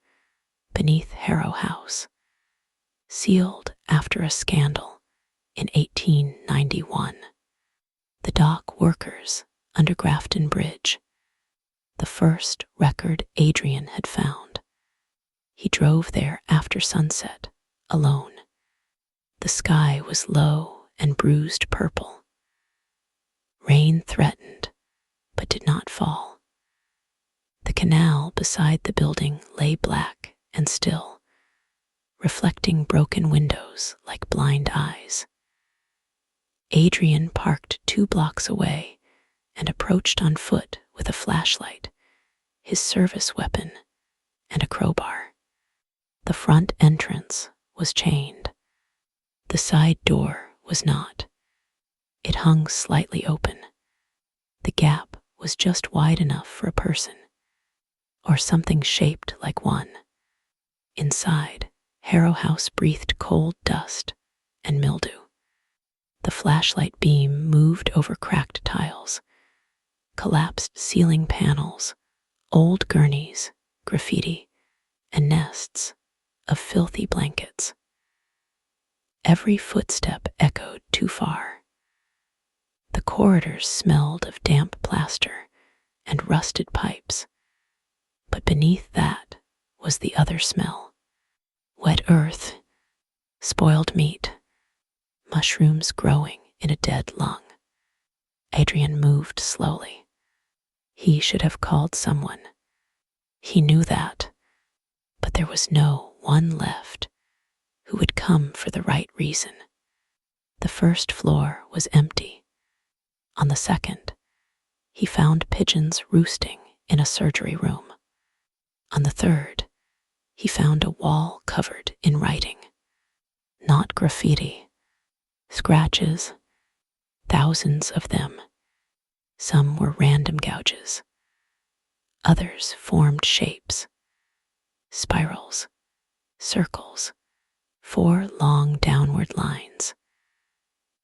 beneath Harrow House, sealed after a scandal in 1891. The dock workers under Grafton Bridge, the first record Adrian had found. He drove there after sunset, alone. The sky was low and bruised purple. Rain threatened, but did not fall. The canal beside the building lay black and still, reflecting broken windows like blind eyes. Adrian parked 2 blocks away and approached on foot with a flashlight, his service weapon, and a crowbar. The front entrance was chained. The side door was not. It hung slightly open. The gap was just wide enough for a person, or something shaped like one. Inside, Harrow House breathed cold dust and mildew. The flashlight beam moved over cracked tiles, collapsed ceiling panels, old gurneys, graffiti, and nests of filthy blankets. Every footstep echoed too far. The corridors smelled of damp plaster and rusted pipes, but beneath that was the other smell. Wet earth, spoiled meat, mushrooms growing in a dead lung. Adrian moved slowly. He should have called someone. He knew that, but there was no one left who would come for the right reason. The first floor was empty. On the second, he found pigeons roosting in a surgery room. On the third, he found a wall covered in writing. Not graffiti, scratches, thousands of them. Some were random gouges. Others formed shapes, spirals, circles, 4 long downward lines.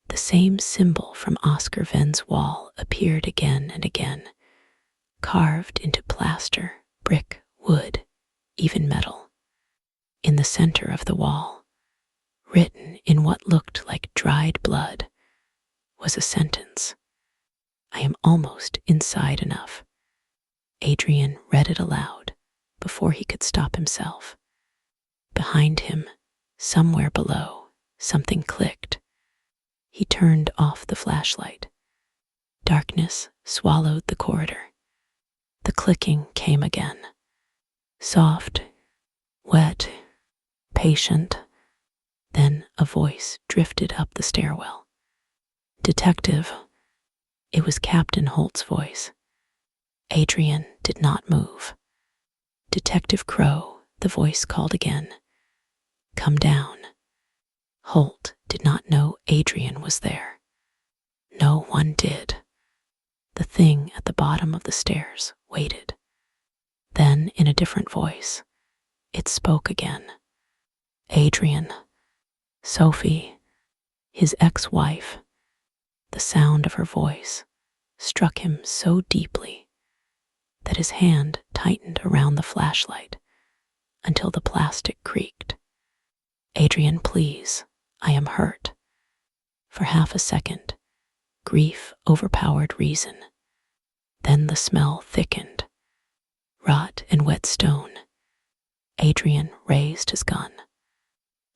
The same symbol from Oscar Ven's wall appeared again and again, carved into plaster, brick, wood, even metal. In the center of the wall, written in what looked like dried blood, was a sentence. I am almost inside enough. Adrian read it aloud before he could stop himself. Behind him, somewhere below, something clicked. He turned off the flashlight. Darkness swallowed the corridor. The clicking came again. Soft, wet, patient. Then a voice drifted up the stairwell. Detective. It was Captain Holt's voice. Adrian did not move. Detective Crow, the voice called again. Come down. Holt did not know Adrian was there. No one did. The thing at the bottom of the stairs waited. Then, in a different voice, it spoke again. Adrian. Sophie. His ex-wife. The sound of her voice struck him so deeply that his hand tightened around the flashlight until the plastic creaked. Adrian, please, I am hurt. For half a second, grief overpowered reason. Then the smell thickened. Rot and wet stone. Adrian raised his gun.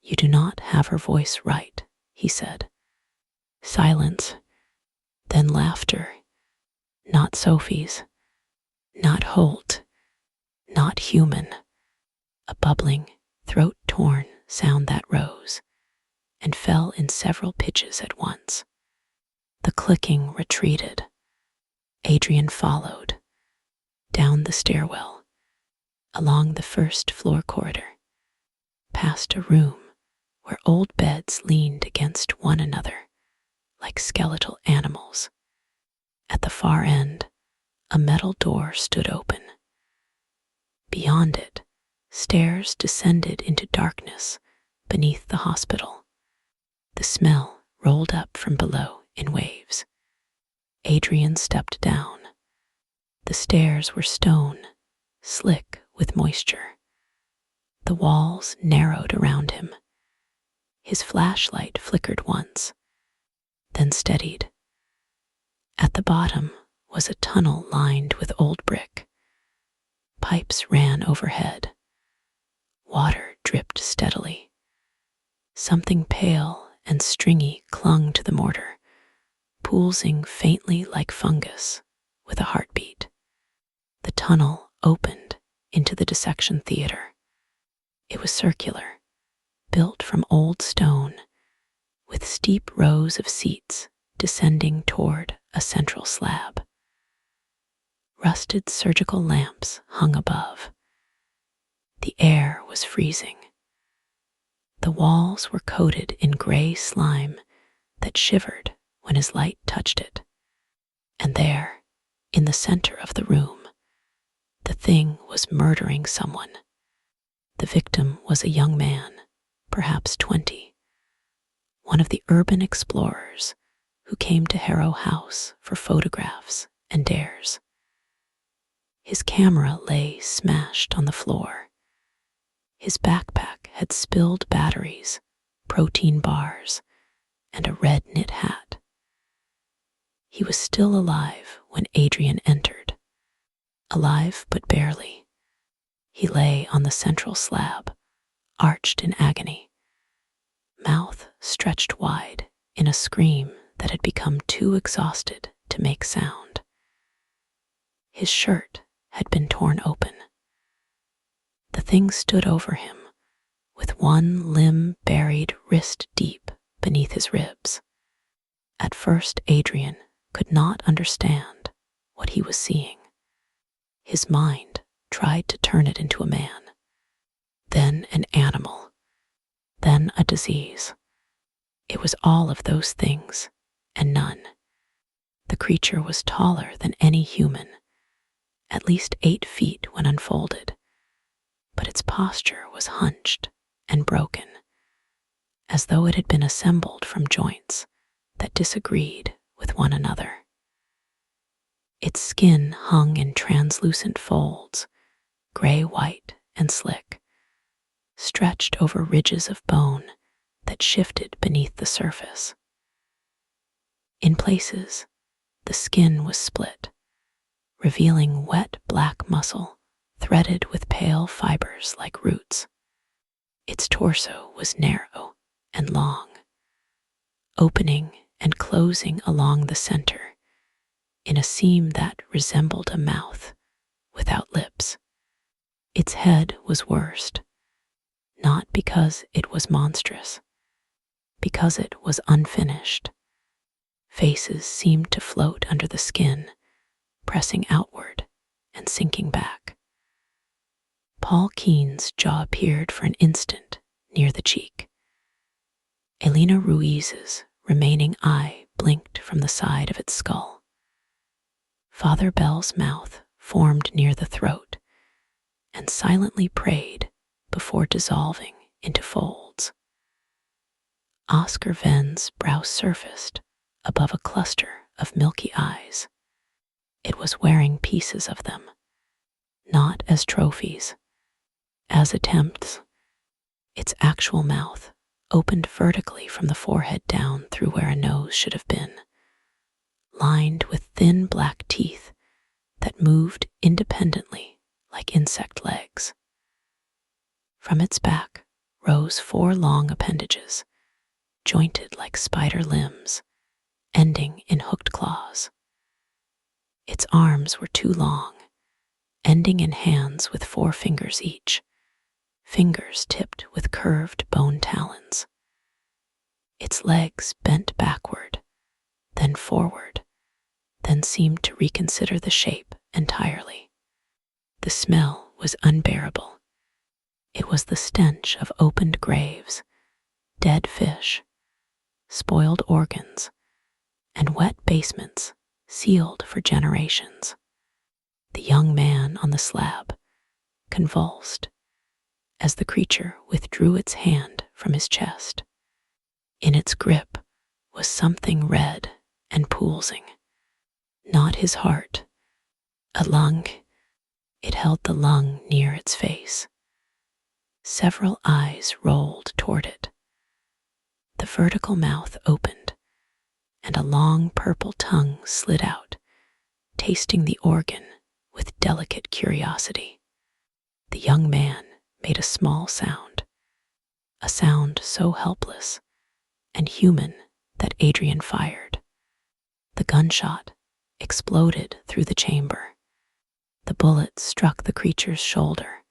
You do not have her voice right, he said. Silence. Then laughter. Not Sophie's. Not Holt. Not human. A bubbling, throat-torn sound that rose and fell in several pitches at once. The clicking retreated. Adrian followed. Down the stairwell. Along the first-floor corridor. Past a room where old beds leaned against one another like skeletal animals. At the far end, a metal door stood open. Beyond it, stairs descended into darkness beneath the hospital. The smell rolled up from below in waves. Adrian stepped down. The stairs were stone, slick with moisture. The walls narrowed around him. His flashlight flickered once, then steadied. At the bottom was a tunnel lined with old brick. Pipes ran overhead. Water dripped steadily. Something pale and stringy clung to the mortar, pulsing faintly like fungus with a heartbeat. The tunnel opened into the dissection theater. It was circular, built from old stone, with steep rows of seats descending toward a central slab. Rusted surgical lamps hung above. The air was freezing. The walls were coated in gray slime that shivered when his light touched it. And there, in the center of the room, the thing was murdering someone. The victim was a young man, perhaps 20, one of the urban explorers who came to Harrow House for photographs and dares. His camera lay smashed on the floor. His backpack had spilled batteries, protein bars, and a red knit hat. He was still alive when Adrian entered. Alive but barely. He lay on the central slab, arched in agony, mouth stretched wide in a scream that had become too exhausted to make sound. His shirt had been torn open. The thing stood over him, with one limb buried wrist deep beneath his ribs. At first, Adrian could not understand what he was seeing. His mind tried to turn it into a man. then an animal, then a disease. It was all of those things, and none. The creature was taller than any human, at least 8 feet when unfolded, but its posture was hunched and broken, as though it had been assembled from joints that disagreed with one another. Its skin hung in translucent folds, gray-white and slick, stretched over ridges of bone that shifted beneath the surface. In places, the skin was split, revealing wet black muscle threaded with pale fibers like roots. Its torso was narrow and long, opening and closing along the center in a seam that resembled a mouth without lips. Its head was worst, not because it was monstrous, because it was unfinished. Faces seemed to float under the skin, pressing outward and sinking back. Paul Keene's jaw appeared for an instant near the cheek. Elena Ruiz's remaining eye blinked from the side of its skull. Father Bell's mouth formed near the throat and silently prayed before dissolving into folds. Oscar Venn's brow surfaced above a cluster of milky eyes. It was wearing pieces of them, not as trophies, as attempts. Its actual mouth opened vertically from the forehead down through where a nose should have been, lined with thin black teeth that moved independently like insect legs. From its back rose 4 long appendages, jointed like spider limbs, ending in hooked claws. Its arms were too long, ending in hands with 4 fingers each, fingers tipped with curved bone talons. Its legs bent backward, then forward, then seemed to reconsider the shape entirely. The smell was unbearable. It was the stench of opened graves, dead fish, spoiled organs, and wet basements sealed for generations. The young man on the slab convulsed as the creature withdrew its hand from his chest. In its grip was something red and pulsing. Not his heart, a lung. It held the lung near its face. Several eyes rolled toward it. The vertical mouth opened, and a long purple tongue slid out, tasting the organ with delicate curiosity. The young man made a small sound, a sound so helpless and human that Adrian fired. The gunshot exploded through the chamber. The bullet struck the creature's shoulder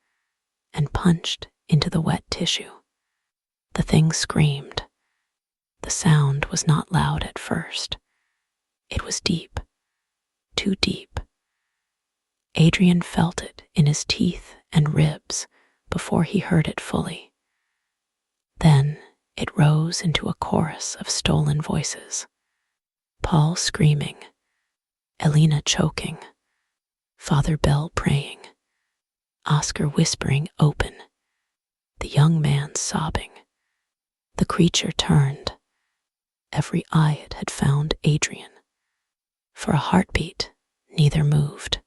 and punched into the wet tissue. The thing screamed. The sound was not loud at first. It was deep, too deep. Adrian felt it in his teeth and ribs before he heard it fully. Then it rose into a chorus of stolen voices. Paul screaming, Elena choking, Father Bell praying, Oscar whispering open, the young man sobbing. The creature turned. Every eye it had found Adrian. For a heartbeat, neither moved.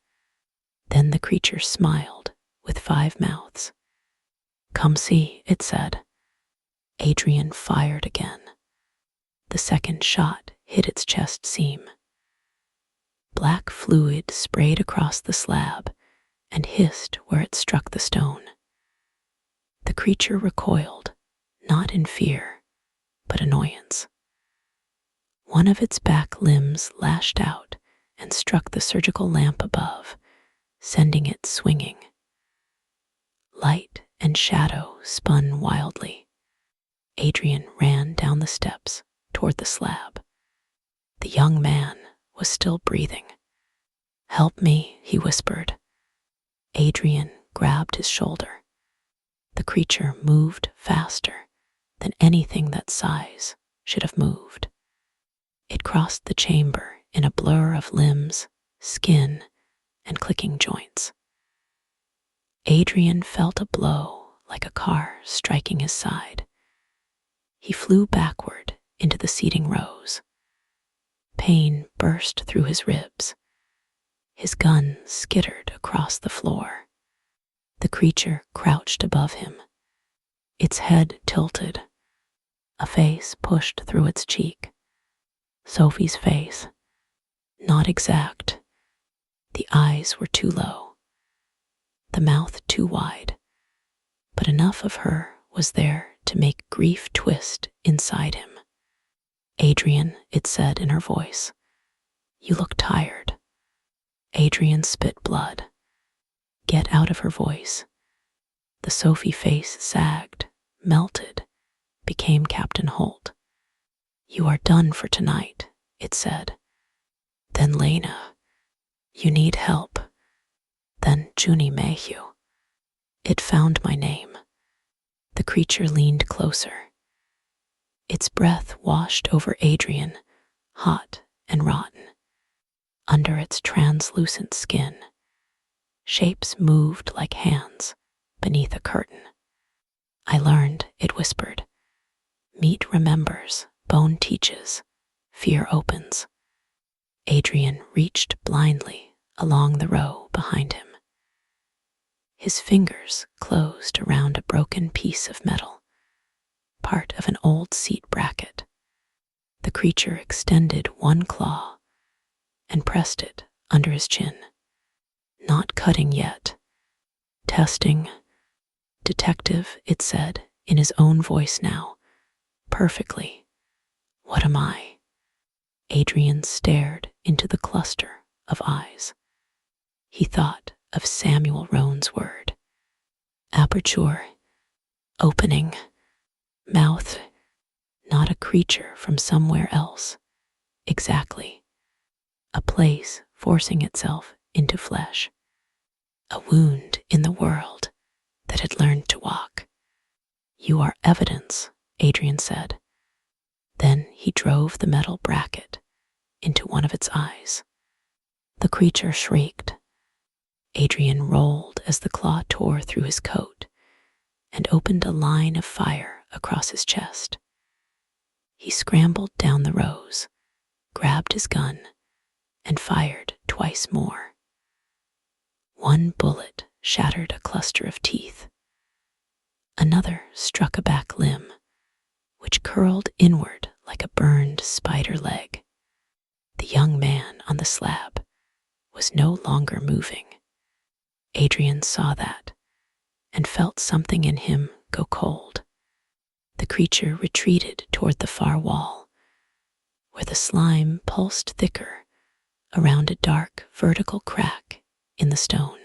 Then the creature smiled with 5 mouths. Come see, it said. Adrian fired again. The second shot hit its chest seam. Black fluid sprayed across the slab and hissed where it struck the stone. The creature recoiled, not in fear, but annoyance. One of its back limbs lashed out and struck the surgical lamp above, sending it swinging. Light and shadow spun wildly. Adrian ran down the steps toward the slab. The young man was still breathing. Help me, he whispered. Adrian grabbed his shoulder. The creature moved faster than anything that size should have moved. It crossed the chamber in a blur of limbs, skin, and clicking joints. Adrian felt a blow like a car striking his side. He flew backward into the seating rows. Pain burst through his ribs. His gun skittered across the floor. The creature crouched above him, its head tilted, a face pushed through its cheek. Sophie's face, not exact. The eyes were too low, the mouth too wide, but enough of her was there to make grief twist inside him. Adrian, it said in her voice, you look tired. Adrian spit blood. Get out of her voice. The Sophie face sagged, melted, became Captain Holt. You are done for tonight, it said. Then Lena. You need help. Then Junie Mayhew. It found my name. The creature leaned closer. Its breath washed over Adrian, hot and rotten. Under its translucent skin, shapes moved like hands beneath a curtain. I learned, it whispered. Meat remembers, bone teaches, fear opens. Adrian reached blindly along the row behind him. His fingers closed around a broken piece of metal, part of an old seat bracket. The creature extended one claw and pressed it under his chin. Not cutting yet. Testing. Detective, it said, in his own voice now. Perfectly. What am I? Adrian stared into the cluster of eyes. He thought of Samuel Roan's word. Aperture. Opening. Mouth. Not a creature from somewhere else. Exactly. A place forcing itself into flesh. A wound in the world that had learned to walk. You are evidence, Adrian said. Then he drove the metal bracket into one of its eyes. The creature shrieked. Adrian rolled as the claw tore through his coat and opened a line of fire across his chest. He scrambled down the rows, grabbed his gun, and fired twice more. One bullet shattered a cluster of teeth. Another struck a back limb, which curled inward like a burned spider leg. The young man on the slab was no longer moving. Adrian saw that and felt something in him go cold. The creature retreated toward the far wall, where the slime pulsed thicker around a dark vertical crack in the stone.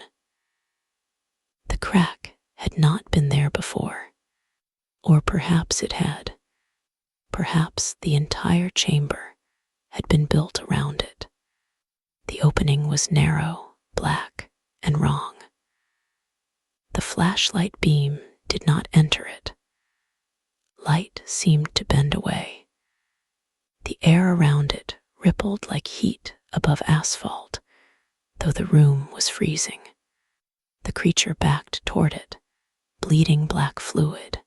The crack had not been there before, or perhaps it had. Perhaps the entire chamber had been built around it. The opening was narrow, black, and wrong. The flashlight beam did not enter it. Light seemed to bend away. The air around it rippled like heat above asphalt, though the room was freezing. The creature backed toward it, bleeding black fluid.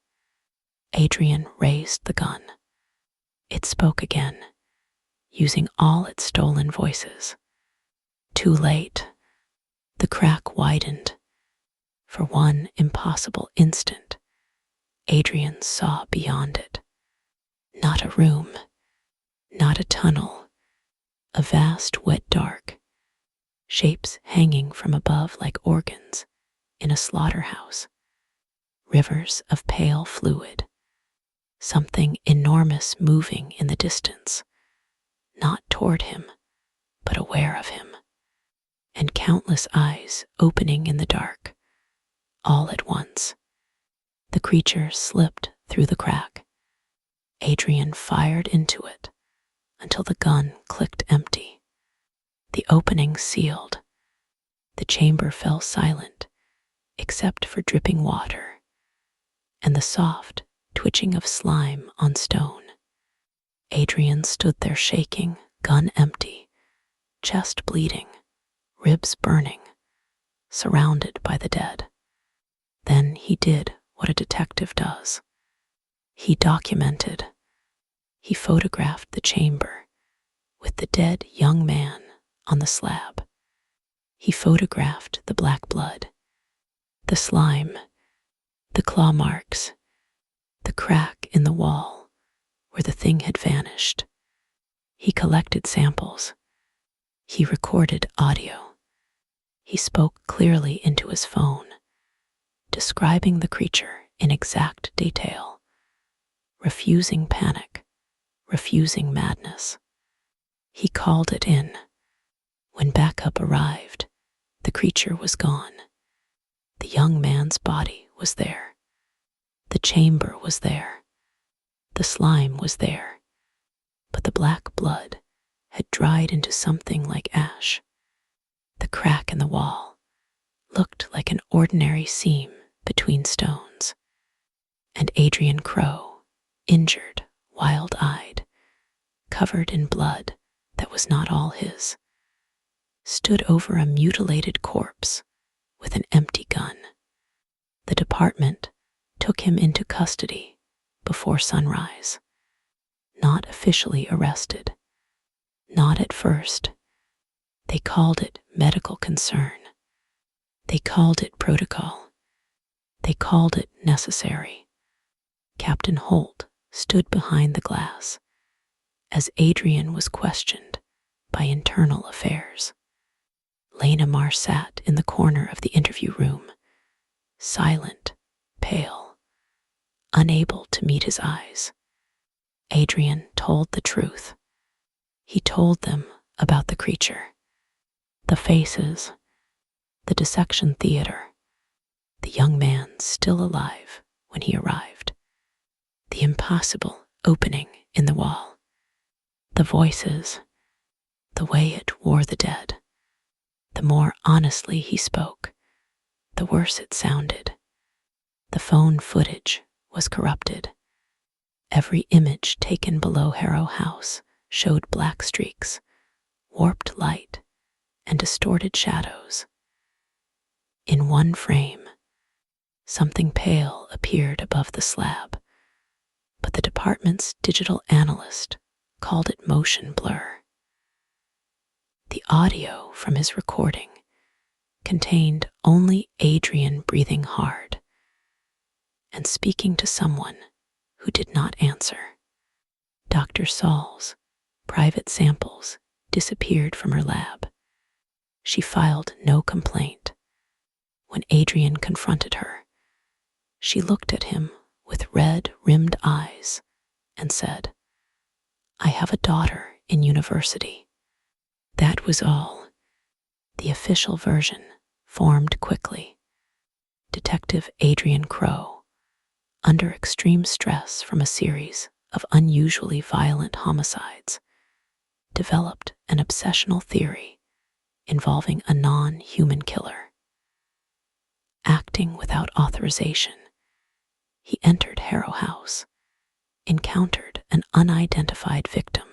Adrian raised the gun. It spoke again, using all its stolen voices. Too late. The crack widened. For one impossible instant, Adrian saw beyond it. Not a room, not a tunnel, a vast wet dark, shapes hanging from above like organs in a slaughterhouse, rivers of pale fluid, something enormous moving in the distance, not toward him, but aware of him, and countless eyes opening in the dark, all at once. The creature slipped through the crack. Adrian fired into it until the gun clicked empty. The opening sealed. The chamber fell silent, except for dripping water. and the soft twitching of slime on stone. Adrian stood there shaking, gun empty, chest bleeding, ribs burning, surrounded by the dead. Then he did what a detective does. He documented. He photographed the chamber with the dead young man on the slab. He photographed the black blood, the slime, the claw marks, the crack in the wall where the thing had vanished. He collected samples. He recorded audio. He spoke clearly into his phone, describing the creature in exact detail, refusing panic, refusing madness. He called it in. When backup arrived, the creature was gone. The young man's body was there. The chamber was there. The slime was there. But the black blood had dried into something like ash. The crack in the wall looked like an ordinary seam between stones. And Adrian Crow, injured, wild-eyed, covered in blood that was not all his, stood over a mutilated corpse with an empty gun. The department took him into custody before sunrise. Not officially arrested. Not at first. They called it medical concern. They called it protocol. They called it necessary. Captain Holt stood behind the glass as Adrian was questioned by internal affairs. Lena Marr sat in the corner of the interview room, silent, pale, unable to meet his eyes. Adrian told the truth. He told them about the creature, the faces, the dissection theater, the young man still alive when he arrived, the impossible opening in the wall, the voices, the way it wore the dead. The more honestly he spoke, the worse it sounded. The phone footage was corrupted. Every image taken below Harrow House showed black streaks, warped light, and distorted shadows. In one frame, something pale appeared above the slab, but the department's digital analyst called it motion blur. The audio from his recording contained only Adrian breathing hard and speaking to someone who did not answer. Dr. Saul's private samples disappeared from her lab. She filed no complaint. When Adrian confronted her, she looked at him with red-rimmed eyes and said, "I have a daughter in university." That was all. The official version formed quickly. Detective Adrian Crow, under extreme stress from a series of unusually violent homicides, developed an obsessional theory involving a non-human killer. Acting without authorization, he entered Harrow House, encountered an unidentified victim,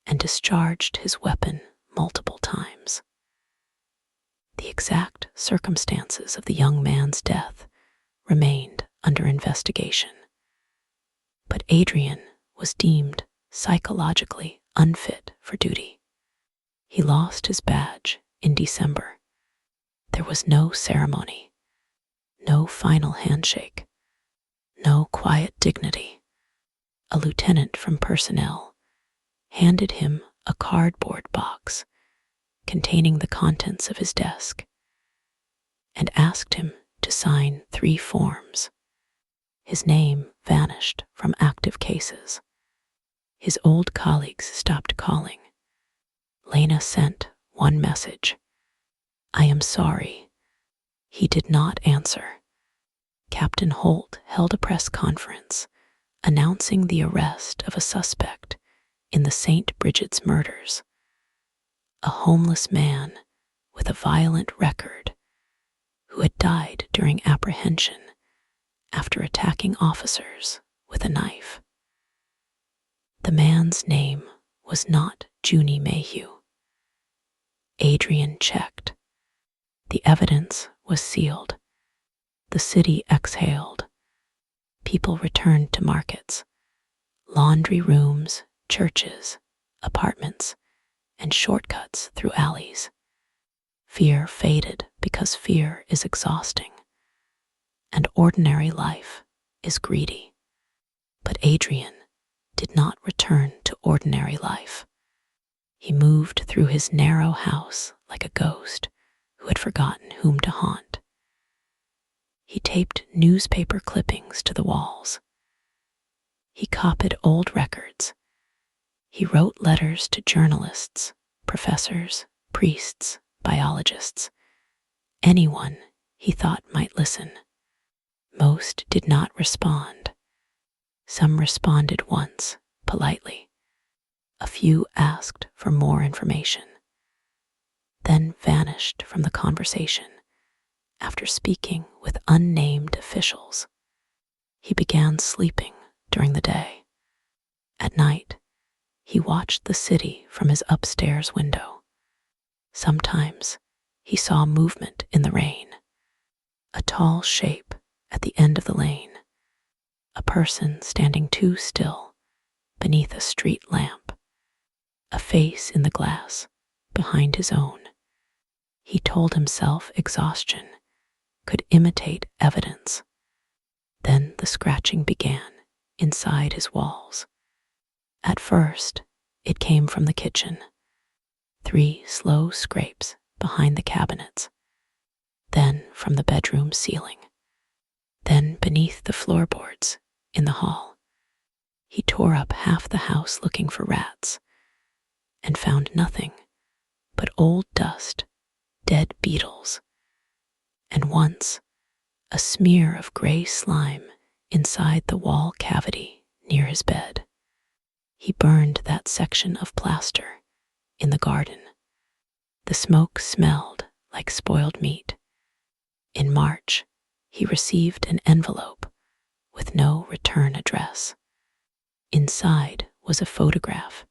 and discharged his weapon multiple times. The exact circumstances of the young man's death remained under investigation, but Adrian was deemed psychologically unfit for duty. He lost his badge in December. There was no ceremony, no final handshake, no quiet dignity. A lieutenant from personnel handed him a cardboard box containing the contents of his desk and asked him to sign 3 forms. His name vanished from active cases. His old colleagues stopped calling. Lena sent one message: "I am sorry." He did not answer. Captain Holt held a press conference announcing the arrest of a suspect in the St. Bridget's murders, a homeless man with a violent record who had died during apprehension after attacking officers with a knife. The man's name was not Junie Mayhew. Adrian checked. The evidence was sealed. The city exhaled. People returned to markets, laundry rooms, churches, apartments, and shortcuts through alleys. Fear faded because fear is exhausting, and ordinary life is greedy. But Adrian did not return to ordinary life. He moved through his narrow house like a ghost who had forgotten whom to haunt. He taped newspaper clippings to the walls. He copied old records. He wrote letters to journalists, professors, priests, biologists, anyone he thought might listen. Most did not respond. Some responded once, politely. A few asked for more information, then vanished from the conversation after speaking with unnamed officials. He began sleeping during the day. At night, he watched the city from his upstairs window. Sometimes he saw movement in the rain, a tall shape at the end of the lane, a person standing too still beneath a street lamp, a face in the glass behind his own. He told himself exhaustion could imitate evidence. Then the scratching began inside his walls. At first, it came from the kitchen. 3 slow scrapes behind the cabinets, then from the bedroom ceiling, then beneath the floorboards in the hall. He tore up half the house looking for rats and found nothing but old dust, dead beetles, and once a smear of gray slime inside the wall cavity near his bed. He burned that section of plaster in the garden. The smoke smelled like spoiled meat. In March, he received an envelope with no return address. Inside was a photograph.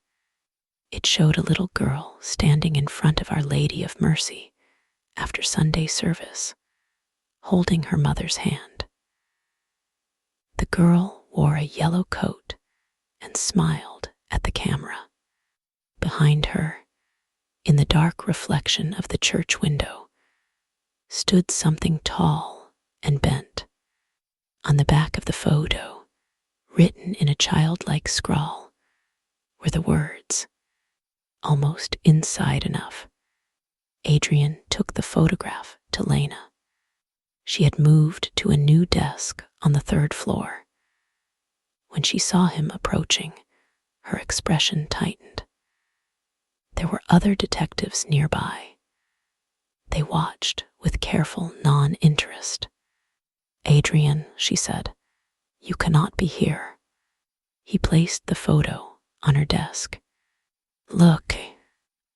It showed a little girl standing in front of Our Lady of Mercy after Sunday service, holding her mother's hand. The girl wore a yellow coat and smiled at the camera. Behind her, in the dark reflection of the church window, stood something tall and bent. On the back of the photo, written in a childlike scrawl, were the words, "Almost inside enough." Adrian took the photograph to Lena. She had moved to a new desk on the 3rd floor. When she saw him approaching, her expression tightened. There were other detectives nearby. They watched with careful non-interest. "Adrian," she said, "you cannot be here." He placed the photo on her desk. "Look."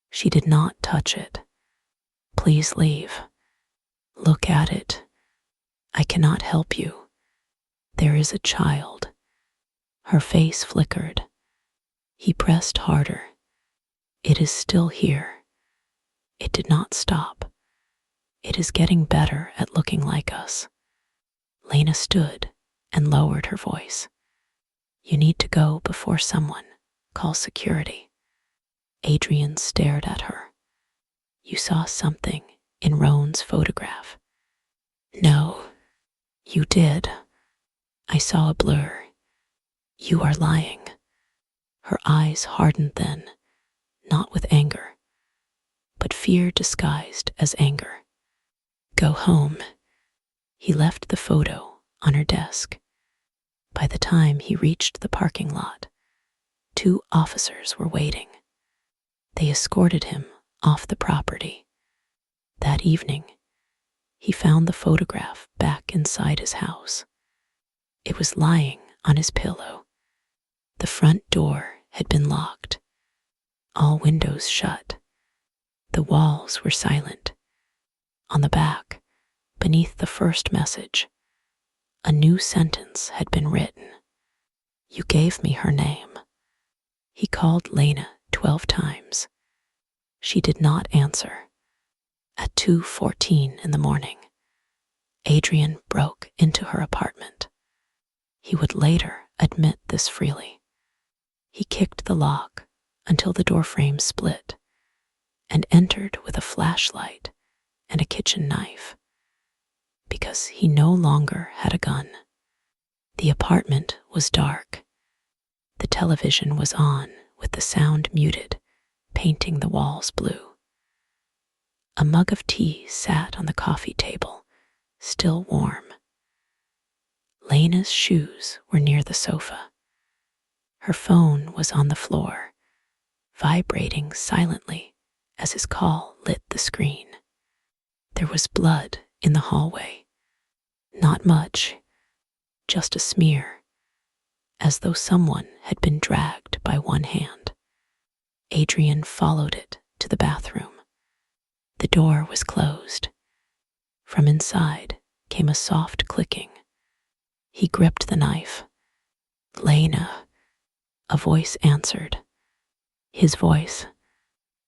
She did not touch it. "Please leave. Look at it. I cannot help you. There is a child." Her face flickered. He pressed harder. "It is still here. It did not stop. It is getting better at looking like us." Lena stood and lowered her voice. "You need to go before someone calls security." Adrian stared at her. "You saw something in Roan's photograph." "No, you did. I saw a blur. You are lying." Her eyes hardened then, not with anger, but fear disguised as anger. "Go home." He left the photo on her desk. By the time he reached the parking lot, 2 officers were waiting. They escorted him off the property. That evening, he found the photograph back inside his house. It was lying on his pillow. The front door had been locked, all windows shut. The walls were silent. On the back, beneath the first message, A new sentence had been written. You gave me her name. He called Lena 12 times. She did not answer. At 2:14 in the morning, Adrian broke into her apartment. He would later admit this freely. He kicked the lock until the doorframe split and entered with a flashlight and a kitchen knife. Because he no longer had a gun. The apartment was dark. The television was on with the sound muted, painting the walls blue. A mug of tea sat on the coffee table, still warm. Lena's shoes were near the sofa. Her phone was on the floor, vibrating silently as his call lit the screen. There was blood in the hallway. Not much, just a smear, as though someone had been dragged by one hand. Adrian followed it to the bathroom. The door was closed. From inside came a soft clicking. He gripped the knife. Lena, a voice answered. His voice.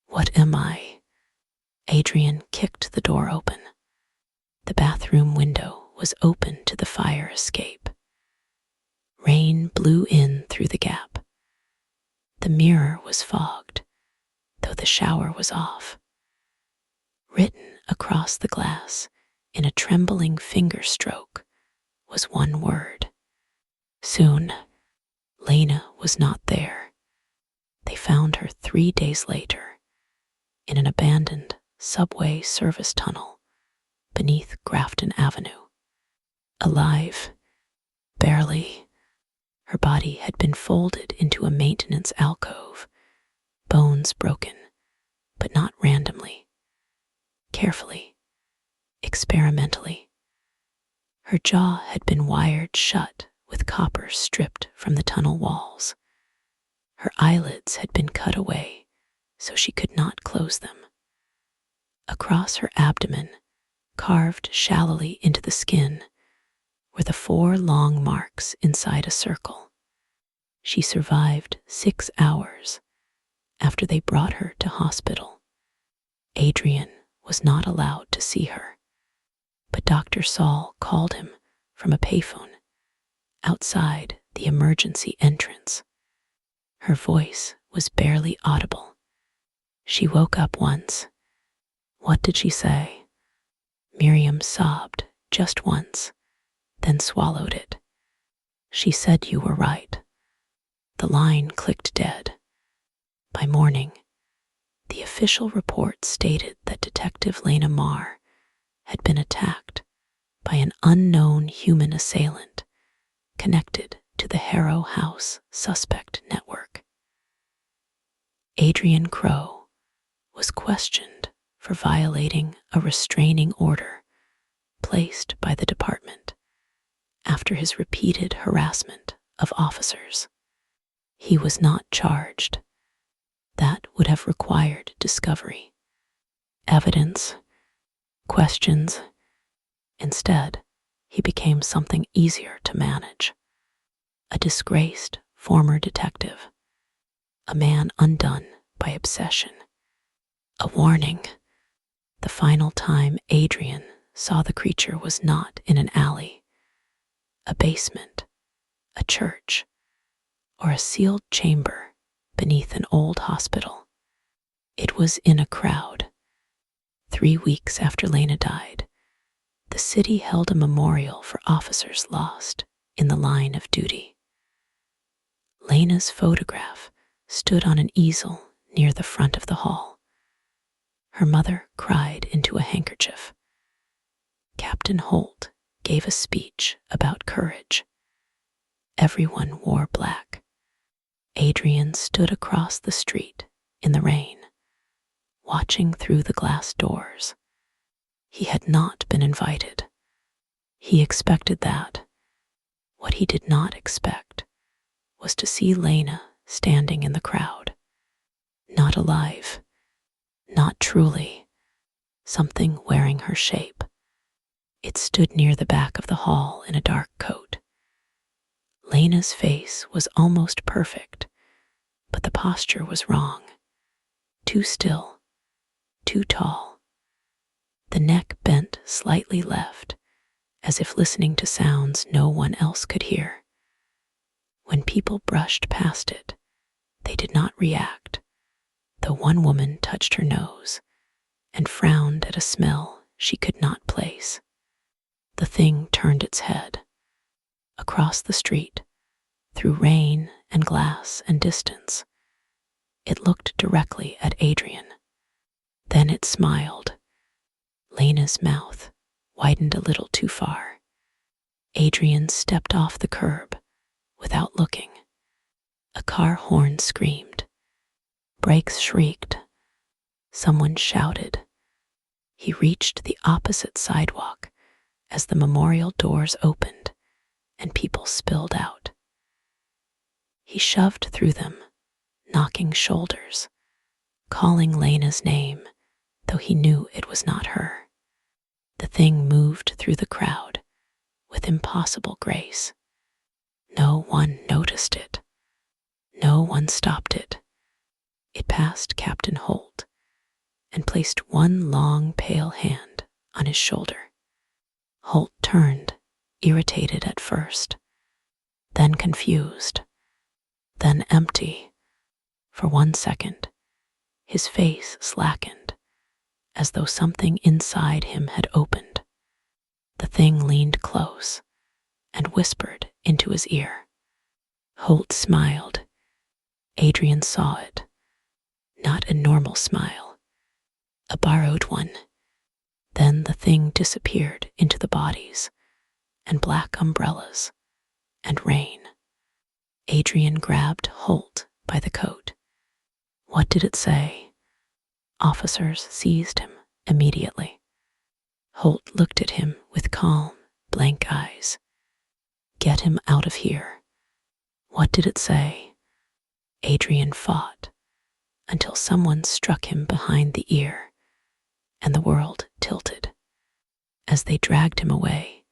What am I? Adrian kicked the door open. The bathroom window was open to the fire escape. Rain blew in through the gap. The mirror was fogged, though the shower was off. Written across the glass in a trembling finger stroke was one word. Soon, Lena was not there. They found her 3 days later in an abandoned subway service tunnel beneath Grafton Avenue. Alive, barely. Her body had been folded into a maintenance alcove, bones broken, but not randomly. Carefully, experimentally. Her jaw had been wired shut with copper stripped from the tunnel walls. Her eyelids had been cut away so she could not close them. Across her abdomen, carved shallowly into the skin, were the 4 long marks inside a circle. She survived 6 hours after they brought her to hospital. Adrian was not allowed to see her, but Dr. Saul called him from a payphone outside the emergency entrance. Her voice was barely audible. She woke up once. What did she say? Miriam sobbed just once, then swallowed it. She said you were right. The line clicked dead. By morning, the official report stated that Detective Lena Marr had been attacked by an unknown human assailant connected to the Harrow House suspect network. Adrian Crowe was questioned for violating a restraining order placed by the department after his repeated harassment of officers. He was not charged. That would have required discovery, evidence, questions. Instead, he became something easier to manage. A disgraced former detective, a man undone by obsession. A warning. The final time Adrian saw the creature was not in an alley, a basement, a church, or a sealed chamber beneath an old hospital. It was in a crowd. 3 weeks after Lena died, the city held a memorial for officers lost in the line of duty. Lena's photograph stood on an easel near the front of the hall. Her mother cried into a handkerchief. Captain Holt gave a speech about courage. Everyone wore black. Adrian stood across the street in the rain, watching through the glass doors. He had not been invited. He expected that. What he did not expect was to see Lena standing in the crowd. Not alive, not truly, something wearing her shape, It stood near the back of the hall in a dark coat. Lena's face was almost perfect, but the posture was wrong. Too still, too tall. The neck bent slightly left, as if listening to sounds no one else could hear. When people brushed past it, they did not react, though one woman touched her nose and frowned at a smell she could not place. The thing turned its head. Across the street, through rain and glass and distance, it looked directly at Adrian. Then it smiled. Lena's mouth widened a little too far. Adrian stepped off the curb without looking. A car horn screamed. Brakes shrieked. Someone shouted. He reached the opposite sidewalk as the memorial doors opened and people spilled out. He shoved through them, knocking shoulders, calling Lena's name, though he knew it was not her. The thing moved through the crowd with impossible grace. No one noticed it. No one stopped it. It passed Captain Holt and placed one long, pale hand on his shoulder. Holt turned, irritated at first, then confused, then empty. For 1 second, his face slackened, as though something inside him had opened. The thing leaned close and whispered into his ear. Holt smiled. Adrian saw it. Not a normal smile, a borrowed one. Then the thing disappeared into the bodies and black umbrellas and rain. Adrian grabbed Holt by the coat. What did it say? Officers seized him immediately. Holt looked at him with calm, blank eyes. Get him out of here. What did it say? Adrian fought until someone struck him behind the ear, and the world tilted. As they dragged him away,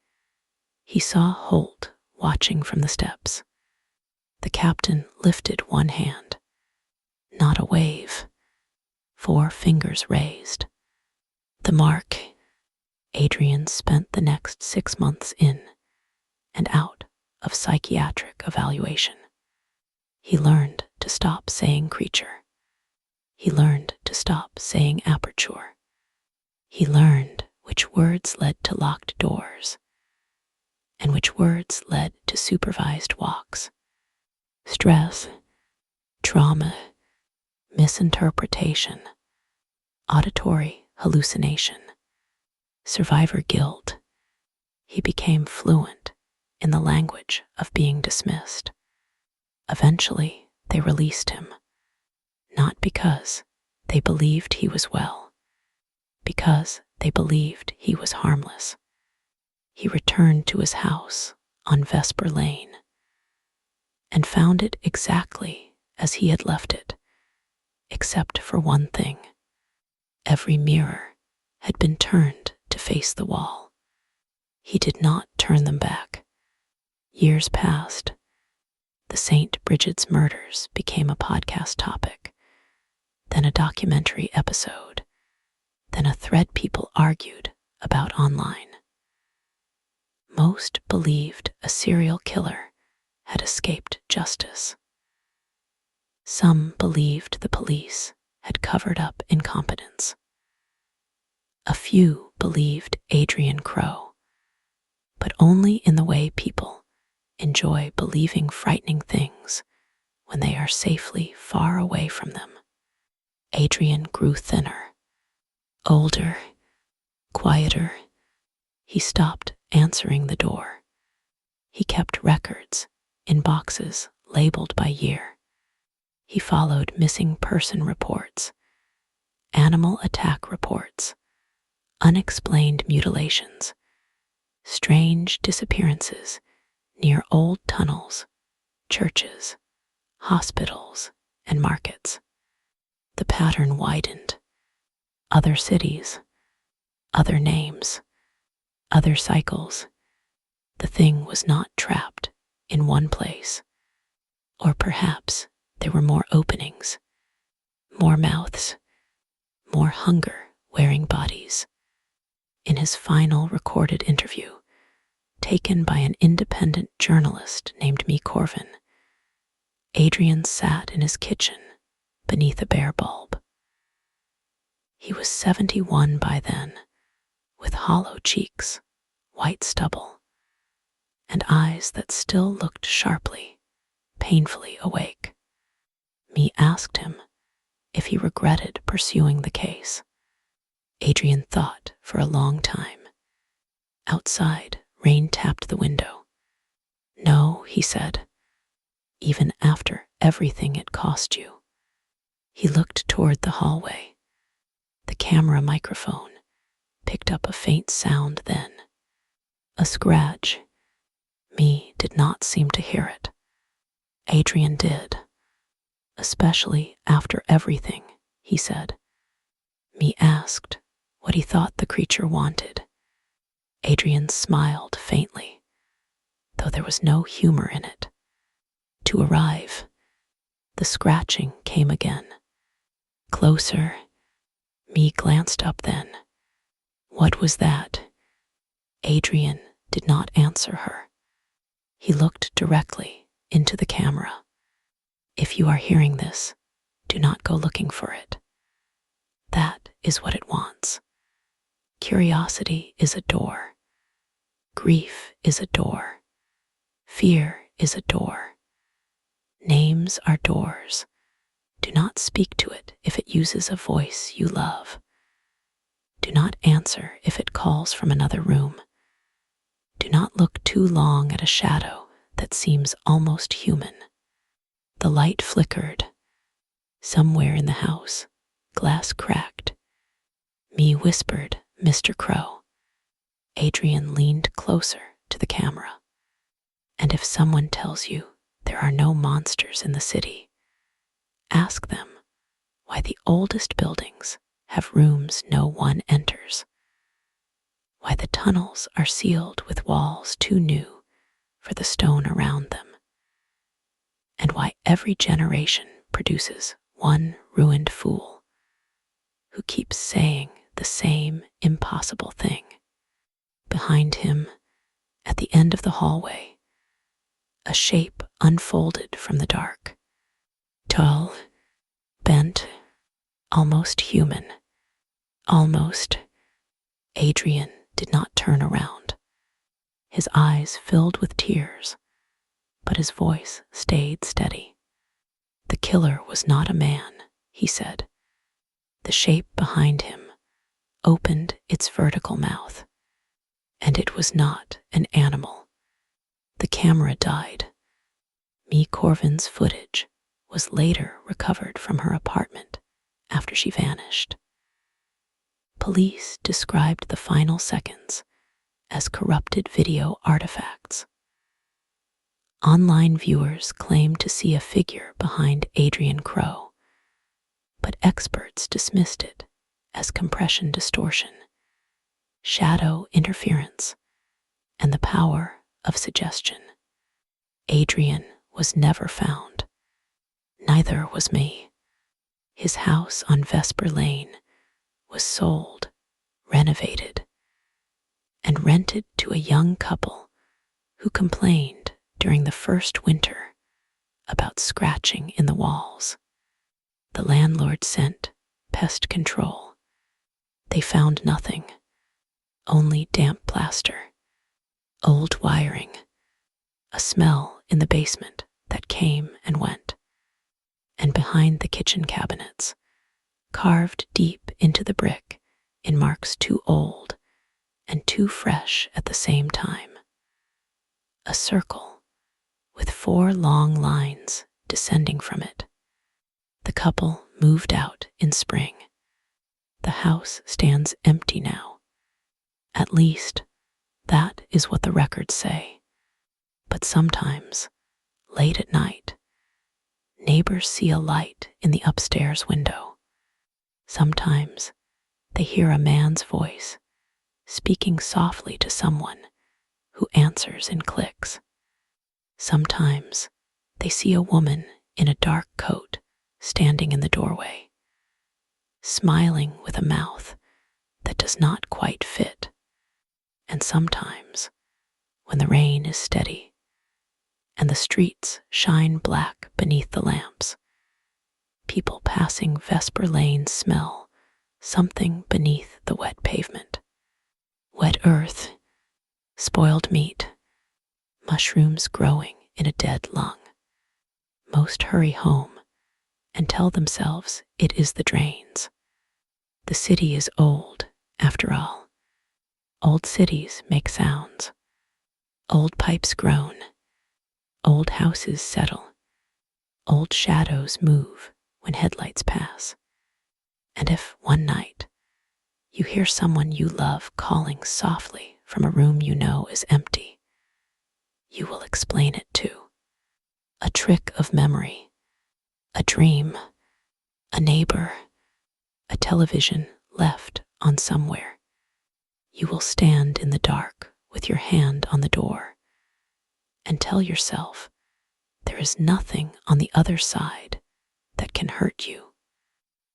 he saw Holt watching from the steps. The captain lifted one hand. Not a wave. 4 fingers raised. The mark. Adrian spent the next 6 months in and out of psychiatric evaluation. He learned to stop saying creature. He learned to stop saying aperture. He learned which words led to locked doors and which words led to supervised walks. Stress, trauma, misinterpretation, auditory hallucination, survivor guilt. He became fluent in the language of being dismissed. Eventually, they released him, not because they believed he was well, because they believed he was harmless. He returned to his house on Vesper Lane and found it exactly as he had left it, except for one thing. Every mirror had been turned to face the wall. He did not turn them back. Years passed. The St. Bridget's murders became a podcast topic, then a documentary episode, then a thread people argued about online. Most believed a serial killer had escaped justice. Some believed the police had covered up incompetence. A few believed Adrian Crowe, but only in the way people enjoy believing frightening things when they are safely far away from them. Adrian grew thinner, older, quieter. He stopped answering the door. He kept records in boxes labeled by year. He followed missing person reports, animal attack reports, unexplained mutilations, strange disappearances near old tunnels, churches, hospitals, and markets. The pattern widened. Other cities, other names, Other cycles, the thing was not trapped in one place. Or perhaps there were more openings, more mouths, more hunger-wearing bodies. In his final recorded interview, taken by an independent journalist named Me Corvin, Adrian sat in his kitchen beneath a bare bulb. He was 71 by then, with hollow cheeks, white stubble, and eyes that still looked sharply, painfully awake. Me asked him if he regretted pursuing the case. Adrian thought for a long time. Outside, rain tapped the window. No, he said, even after everything it cost you. He looked toward the hallway. The camera microphone picked up a faint sound then. A scratch. Me did not seem to hear it. Adrian did. Especially after everything, he said. Me asked what he thought the creature wanted. Adrian smiled faintly, though there was no humor in it. To arrive, the scratching came again. Closer. Me glanced up then. What was that? Adrian did not answer her. He looked directly into the camera. If you are hearing this, do not go looking for it. That is what it wants. Curiosity is a door. Grief is a door. Fear is a door. Names are doors. Do not speak to it if it uses a voice you love. Do not answer if it calls from another room. Do not look too long at a shadow that seems almost human. The light flickered. Somewhere in the house, glass cracked. Me whispered, Mr. Crow. Adrian leaned closer to the camera. And if someone tells you there are no monsters in the city, ask them why the oldest buildings have rooms no one enters, why the tunnels are sealed with walls too new for the stone around them, and why every generation produces one ruined fool who keeps saying the same impossible thing. Behind him, at the end of the hallway, a shape unfolded from the dark. Tall, bent, almost human. Almost. Adrian did not turn around. His eyes filled with tears, but his voice stayed steady. The killer was not a man, he said. The shape behind him opened its vertical mouth, and it was not an animal. The camera died. Me Corvin's footage was later recovered from her apartment after she vanished. Police described the final seconds as corrupted video artifacts. Online viewers claimed to see a figure behind Adrian Crow, but experts dismissed it as compression distortion, shadow interference, and the power of suggestion. Adrian was never found. Neither was me. His house on Vesper Lane was sold, renovated, and rented to a young couple who complained during the first winter about scratching in the walls. The landlord sent pest control. They found nothing, only damp plaster, old wiring, a smell in the basement that came and went, and behind the kitchen cabinets, carved deep into the brick in marks too old and too fresh at the same time, a circle with 4 long lines descending from it. The couple moved out in spring. The house stands empty now. At least, that is what the records say. But sometimes, late at night, neighbors see a light in the upstairs window. Sometimes, they hear a man's voice speaking softly to someone who answers in clicks. Sometimes they see a woman in a dark coat standing in the doorway, smiling with a mouth that does not quite fit. And sometimes, when the rain is steady and the streets shine black beneath the lamps, people passing Vesper Lane smell something beneath the wet pavement. Wet earth, spoiled meat, mushrooms growing in a dead lung. Most hurry home and tell themselves it is the drains. The city is old, after all. Old cities make sounds. Old pipes groan. Old houses settle. Old shadows move when headlights pass. And if one night you hear someone you love calling softly from a room you know is empty, you will explain it too. A trick of memory, a dream, a neighbor, a television left on somewhere. You will stand in the dark with your hand on the door and tell yourself there is nothing on the other side that can hurt you.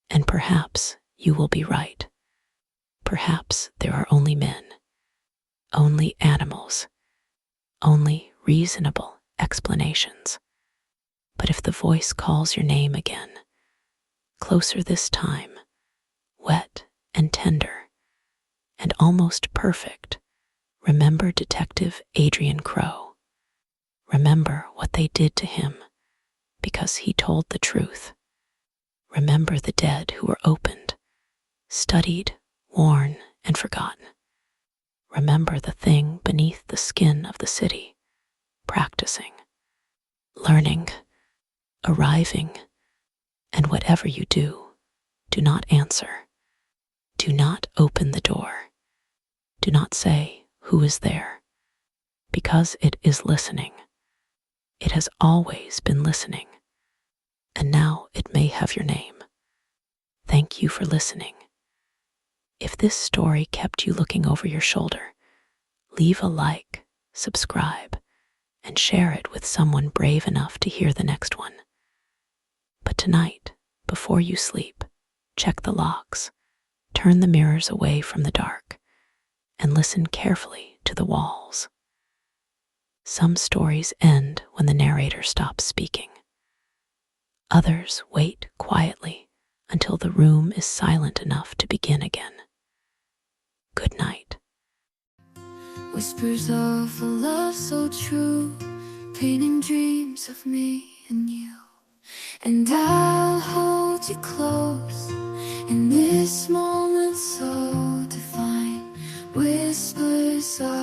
And perhaps you will be right. Perhaps there are only men, only animals, only reasonable explanations. But if the voice calls your name again, closer this time, wet and tender, and almost perfect, remember Detective Adrian Crowe. Remember what they did to him because he told the truth. Remember the dead who were opened, studied, worn, and forgotten. Remember the thing beneath the skin of the city, practicing, learning, arriving, and whatever you do, do not answer. Do not open the door. Do not say, "Who is there?" because it is listening. It has always been listening, and now it may have your name. Thank you for listening. If this story kept you looking over your shoulder, leave a like, subscribe, and share it with someone brave enough to hear the next one. But tonight, before you sleep, check the locks, turn the mirrors away from the dark, and listen carefully to the walls. Some stories end when the narrator stops speaking. Others wait quietly until the room is silent enough to begin again. Good night. Whispers of a love so true, painting dreams of me and you. And I'll hold you close in this moment so divine. Whispers of